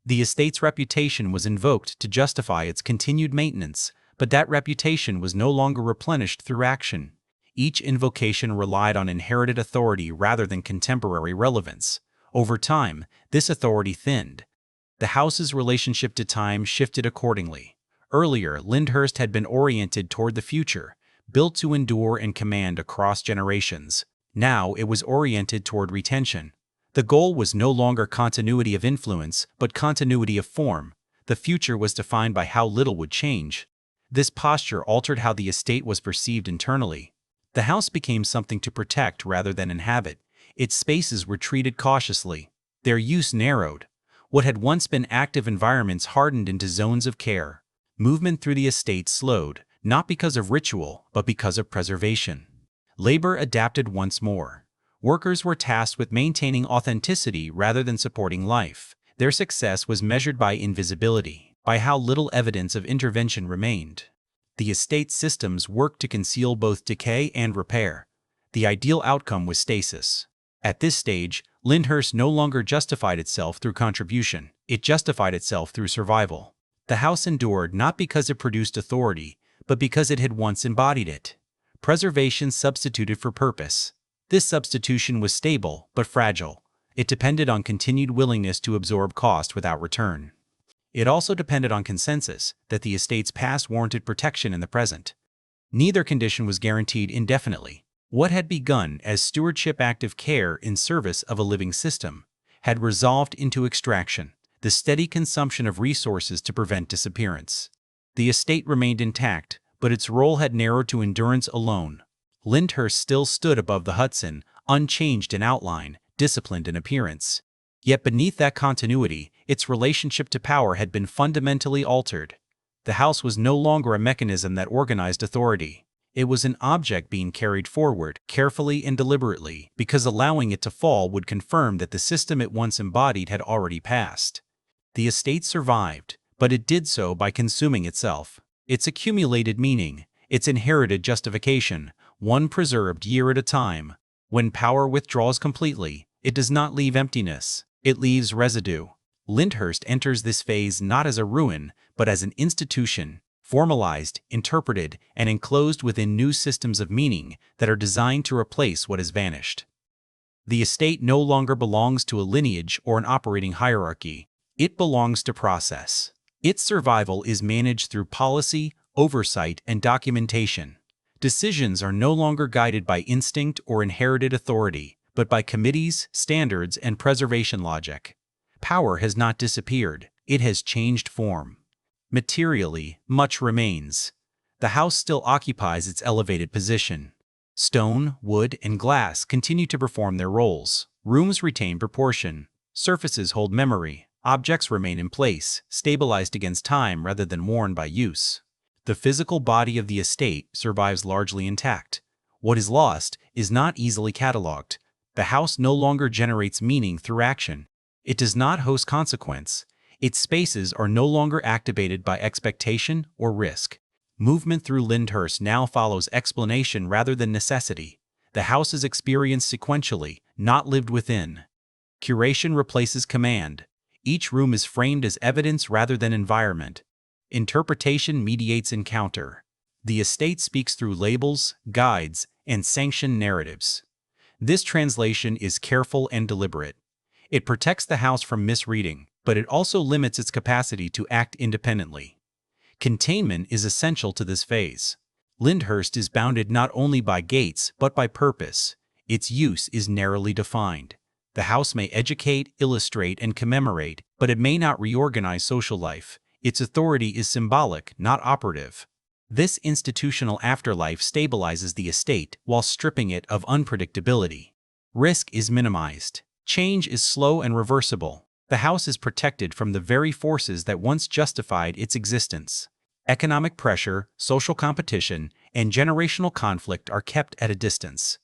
The estate's reputation was invoked to justify its continued maintenance, but that reputation was no longer replenished through action. Each invocation relied on inherited authority rather than contemporary relevance. Over time, this authority thinned. The house's relationship to time shifted accordingly. Earlier, Lyndhurst had been oriented toward the future, built to endure and command across generations. Now it was oriented toward retention. The goal was no longer continuity of influence, but continuity of form. The future was defined by how little would change. This posture altered how the estate was perceived internally. The house became something to protect rather than inhabit. Its spaces were treated cautiously. Their use narrowed. What had once been active environments hardened into zones of care. Movement through the estate slowed, not because of ritual, but because of preservation. Labor adapted once more. Workers were tasked with maintaining authenticity rather than supporting life. Their success was measured by invisibility, by how little evidence of intervention remained. The estate systems worked to conceal both decay and repair. The ideal outcome was stasis. At this stage, Lyndhurst no longer justified itself through contribution. It justified itself through survival. The house endured not because it produced authority, but because it had once embodied it. Preservation substituted for purpose. This substitution was stable, but fragile. It depended on continued willingness to absorb cost without return. It also depended on consensus that the estate's past warranted protection in the present. Neither condition was guaranteed indefinitely. What had begun as stewardship active care in service of a living system had resolved into extraction, the steady consumption of resources to prevent disappearance. The estate remained intact, but its role had narrowed to endurance alone. Lyndhurst still stood above the Hudson, unchanged in outline, disciplined in appearance. Yet beneath that continuity, its relationship to power had been fundamentally altered. The house was no longer a mechanism that organized authority. It was an object being carried forward, carefully and deliberately, because allowing it to fall would confirm that the system it once embodied had already passed. The estate survived, but it did so by consuming itself. Its accumulated meaning, its inherited justification, one preserved year at a time. When power withdraws completely, it does not leave emptiness, it leaves residue. Lyndhurst enters this phase not as a ruin, but as an institution, formalized, interpreted, and enclosed within new systems of meaning that are designed to replace what has vanished. The estate no longer belongs to a lineage or an operating hierarchy. It belongs to process. Its survival is managed through policy, oversight, and documentation. Decisions are no longer guided by instinct or inherited authority, but by committees, standards, and preservation logic. Power has not disappeared, it has changed form. Materially, much remains. The house still occupies its elevated position. Stone, wood, and glass continue to perform their roles. Rooms retain proportion. Surfaces hold memory. Objects remain in place, stabilized against time rather than worn by use. The physical body of the estate survives largely intact. What is lost is not easily catalogued. The house no longer generates meaning through action. It does not host consequence. Its spaces are no longer activated by expectation or risk. Movement through Lyndhurst now follows explanation rather than necessity. The house is experienced sequentially, not lived within. Curation replaces command. Each room is framed as evidence rather than environment. Interpretation mediates encounter. The estate speaks through labels, guides, and sanctioned narratives. This translation is careful and deliberate. It protects the house from misreading, but it also limits its capacity to act independently. Containment is essential to this phase. Lyndhurst is bounded not only by gates but by purpose. Its use is narrowly defined. The house may educate, illustrate, and commemorate, but it may not reorganize social life. Its authority is symbolic, not operative. This institutional afterlife stabilizes the estate while stripping it of unpredictability. Risk is minimized. Change is slow and reversible. The house is protected from the very forces that once justified its existence. Economic pressure, social competition, and generational conflict are kept at a distance.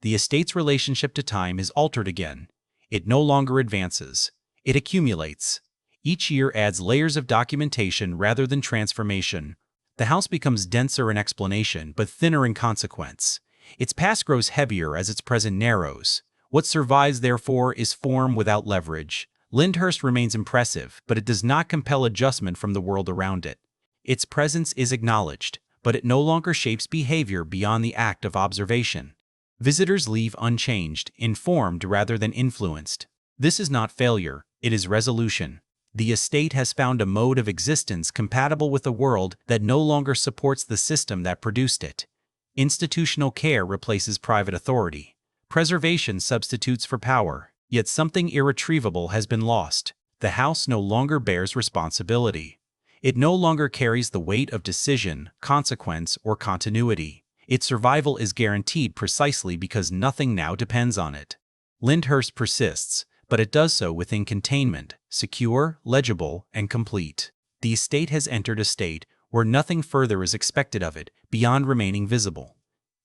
The estate's relationship to time is altered again. It no longer advances. It accumulates. Each year adds layers of documentation rather than transformation. The house becomes denser in explanation but thinner in consequence. Its past grows heavier as its present narrows. What survives, therefore, is form without leverage. Lyndhurst remains impressive, but it does not compel adjustment from the world around it. Its presence is acknowledged, but it no longer shapes behavior beyond the act of observation. Visitors leave unchanged, informed rather than influenced. This is not failure, it is resolution. The estate has found a mode of existence compatible with a world that no longer supports the system that produced it. Institutional care replaces private authority. Preservation substitutes for power. Yet something irretrievable has been lost. The house no longer bears responsibility. It no longer carries the weight of decision, consequence, or continuity. Its survival is guaranteed precisely because nothing now depends on it. Lyndhurst persists, but it does so within containment, secure, legible, and complete. The estate has entered a state where nothing further is expected of it beyond remaining visible.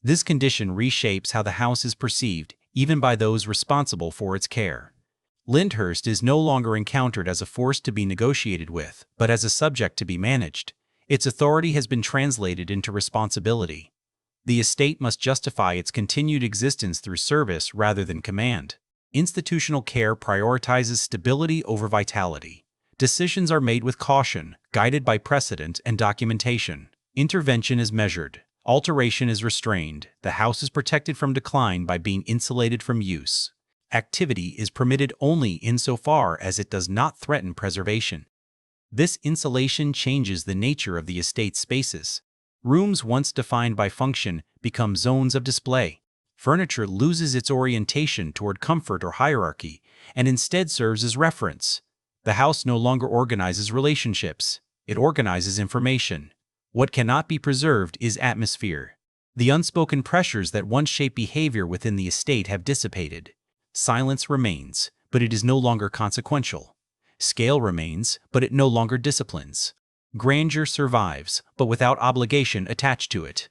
This condition reshapes how the house is perceived, even by those responsible for its care. Lyndhurst is no longer encountered as a force to be negotiated with, but as a subject to be managed. Its authority has been translated into responsibility. The estate must justify its continued existence through service rather than command. Institutional care prioritizes stability over vitality. Decisions are made with caution, guided by precedent and documentation. Intervention is measured. Alteration is restrained. The house is protected from decline by being insulated from use. Activity is permitted only insofar as it does not threaten preservation. This insulation changes the nature of the estate's spaces. Rooms once defined by function become zones of display. Furniture loses its orientation toward comfort or hierarchy, and instead serves as reference. The house no longer organizes relationships. It organizes information. What cannot be preserved is atmosphere. The unspoken pressures that once shaped behavior within the estate have dissipated. Silence remains, but it is no longer consequential. Scale remains, but it no longer disciplines. Grandeur survives, but without obligation attached to it.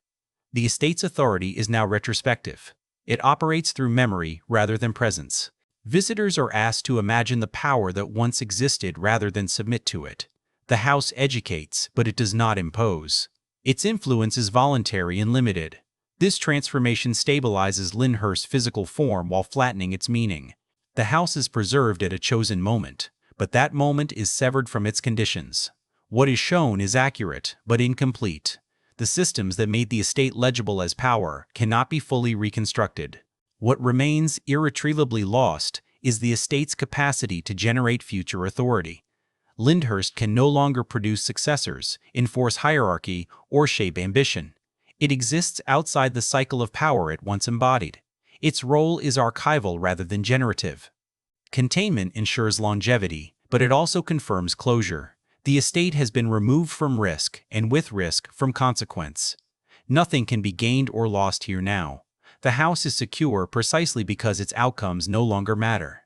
The estate's authority is now retrospective. It operates through memory rather than presence. Visitors are asked to imagine the power that once existed rather than submit to it. The house educates, but it does not impose. Its influence is voluntary and limited. This transformation stabilizes Lyndhurst's physical form while flattening its meaning. The house is preserved at a chosen moment, but that moment is severed from its conditions. What is shown is accurate, but incomplete. The systems that made the estate legible as power cannot be fully reconstructed. What remains irretrievably lost is the estate's capacity to generate future authority. Lyndhurst can no longer produce successors, enforce hierarchy, or shape ambition. It exists outside the cycle of power it once embodied. Its role is archival rather than generative. Containment ensures longevity, but it also confirms closure. The estate has been removed from risk, and with risk, from consequence. Nothing can be gained or lost here now. The house is secure precisely because its outcomes no longer matter.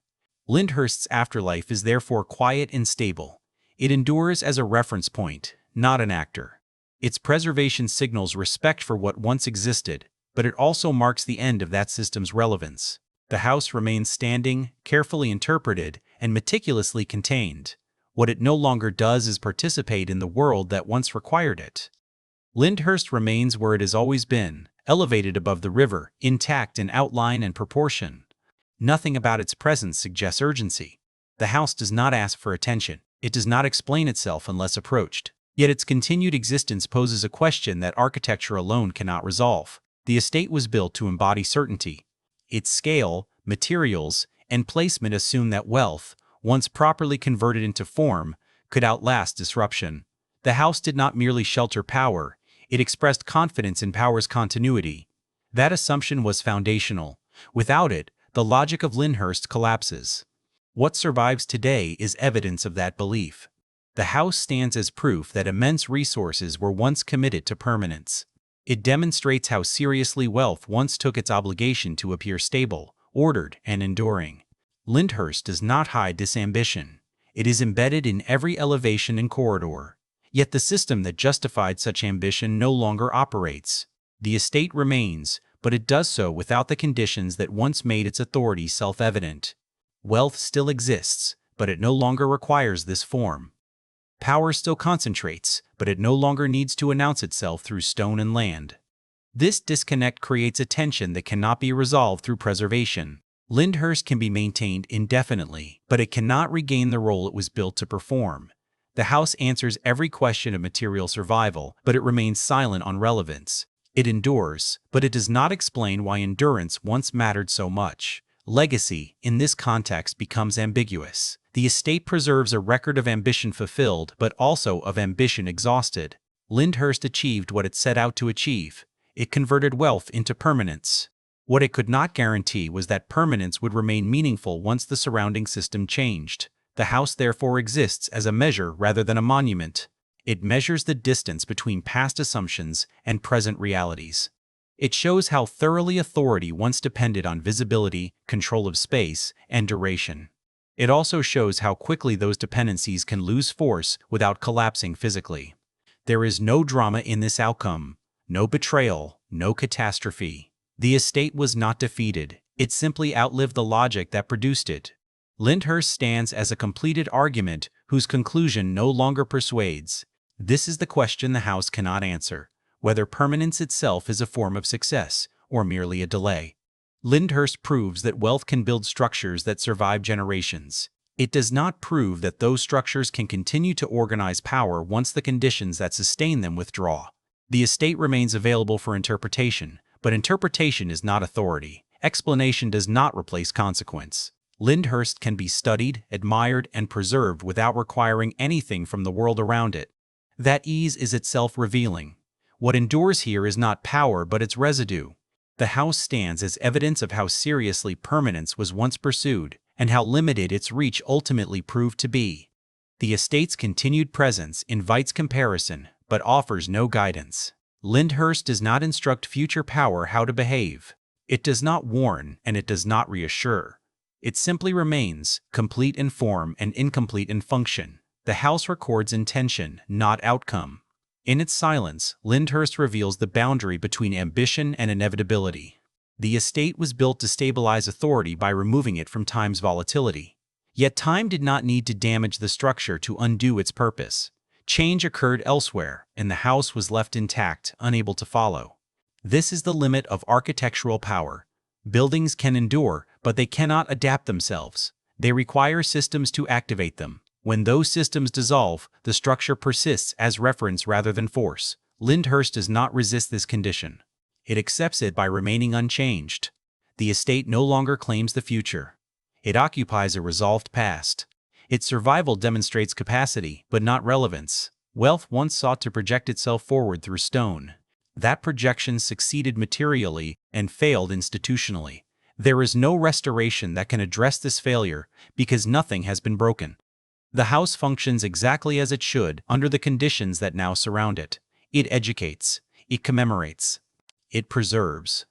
Lyndhurst's afterlife is therefore quiet and stable. It endures as a reference point, not an actor. Its preservation signals respect for what once existed, but it also marks the end of that system's relevance. The house remains standing, carefully interpreted, and meticulously contained. What it no longer does is participate in the world that once required it. Lyndhurst remains where it has always been, elevated above the river, intact in outline and proportion. Nothing about its presence suggests urgency. The house does not ask for attention. It does not explain itself unless approached. Yet its continued existence poses a question that architecture alone cannot resolve. The estate was built to embody certainty. Its scale, materials, and placement assume that wealth, once properly converted into form, could outlast disruption. The house did not merely shelter power, it expressed confidence in power's continuity. That assumption was foundational. Without it, the logic of Lyndhurst collapses. What survives today is evidence of that belief. The house stands as proof that immense resources were once committed to permanence. It demonstrates how seriously wealth once took its obligation to appear stable, ordered, and enduring. Lyndhurst does not hide this ambition. It is embedded in every elevation and corridor. Yet the system that justified such ambition no longer operates. The estate remains, but it does so without the conditions that once made its authority self-evident. Wealth still exists, but it no longer requires this form. Power still concentrates, but it no longer needs to announce itself through stone and land. This disconnect creates a tension that cannot be resolved through preservation. Lyndhurst can be maintained indefinitely, but it cannot regain the role it was built to perform. The house answers every question of material survival, but it remains silent on relevance. It endures, but it does not explain why endurance once mattered so much. Legacy, in this context, becomes ambiguous. The estate preserves a record of ambition fulfilled, but also of ambition exhausted. Lyndhurst achieved what it set out to achieve. It converted wealth into permanence. What it could not guarantee was that permanence would remain meaningful once the surrounding system changed. The house therefore exists as a measure rather than a monument. It measures the distance between past assumptions and present realities. It shows how thoroughly authority once depended on visibility, control of space, and duration. It also shows how quickly those dependencies can lose force without collapsing physically. There is no drama in this outcome, no betrayal, no catastrophe. The estate was not defeated, it simply outlived the logic that produced it. Lyndhurst stands as a completed argument whose conclusion no longer persuades. This is the question the house cannot answer, whether permanence itself is a form of success or merely a delay. Lyndhurst proves that wealth can build structures that survive generations. It does not prove that those structures can continue to organize power once the conditions that sustain them withdraw. The estate remains available for interpretation, but interpretation is not authority. Explanation does not replace consequence. Lyndhurst can be studied, admired, and preserved without requiring anything from the world around it. That ease is itself revealing. What endures here is not power but its residue. The house stands as evidence of how seriously permanence was once pursued and how limited its reach ultimately proved to be. The estate's continued presence invites comparison but offers no guidance. Lyndhurst does not instruct future power how to behave. It does not warn and it does not reassure. It simply remains, complete in form and incomplete in function. The house records intention, not outcome. In its silence, Lyndhurst reveals the boundary between ambition and inevitability. The estate was built to stabilize authority by removing it from time's volatility. Yet time did not need to damage the structure to undo its purpose. Change occurred elsewhere, and the house was left intact, unable to follow. This is the limit of architectural power. Buildings can endure, but they cannot adapt themselves. They require systems to activate them. When those systems dissolve, the structure persists as reference rather than force. Lyndhurst does not resist this condition. It accepts it by remaining unchanged. The estate no longer claims the future. It occupies a resolved past. Its survival demonstrates capacity, but not relevance. Wealth once sought to project itself forward through stone. That projection succeeded materially and failed institutionally. There is no restoration that can address this failure because nothing has been broken. The house functions exactly as it should under the conditions that now surround it. It educates. It commemorates. It preserves.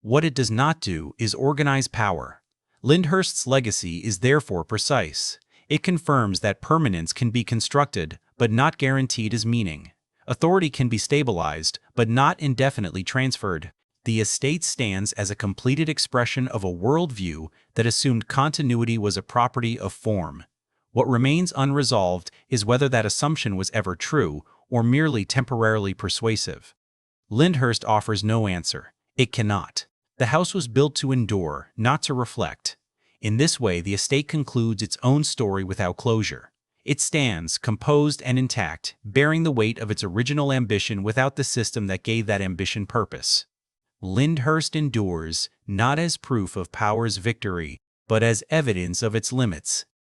What it does not do is organize power. Lyndhurst's legacy is therefore precise. It confirms that permanence can be constructed, but not guaranteed as meaning. Authority can be stabilized, but not indefinitely transferred. The estate stands as a completed expression of a worldview that assumed continuity was a property of form. What remains unresolved is whether that assumption was ever true or merely temporarily persuasive. Lyndhurst offers no answer. It cannot. The house was built to endure, not to reflect. In this way, the estate concludes its own story without closure. It stands, composed and intact, bearing the weight of its original ambition without the system that gave that ambition purpose. Lyndhurst endures, not as proof of power's victory, but as evidence of its limits.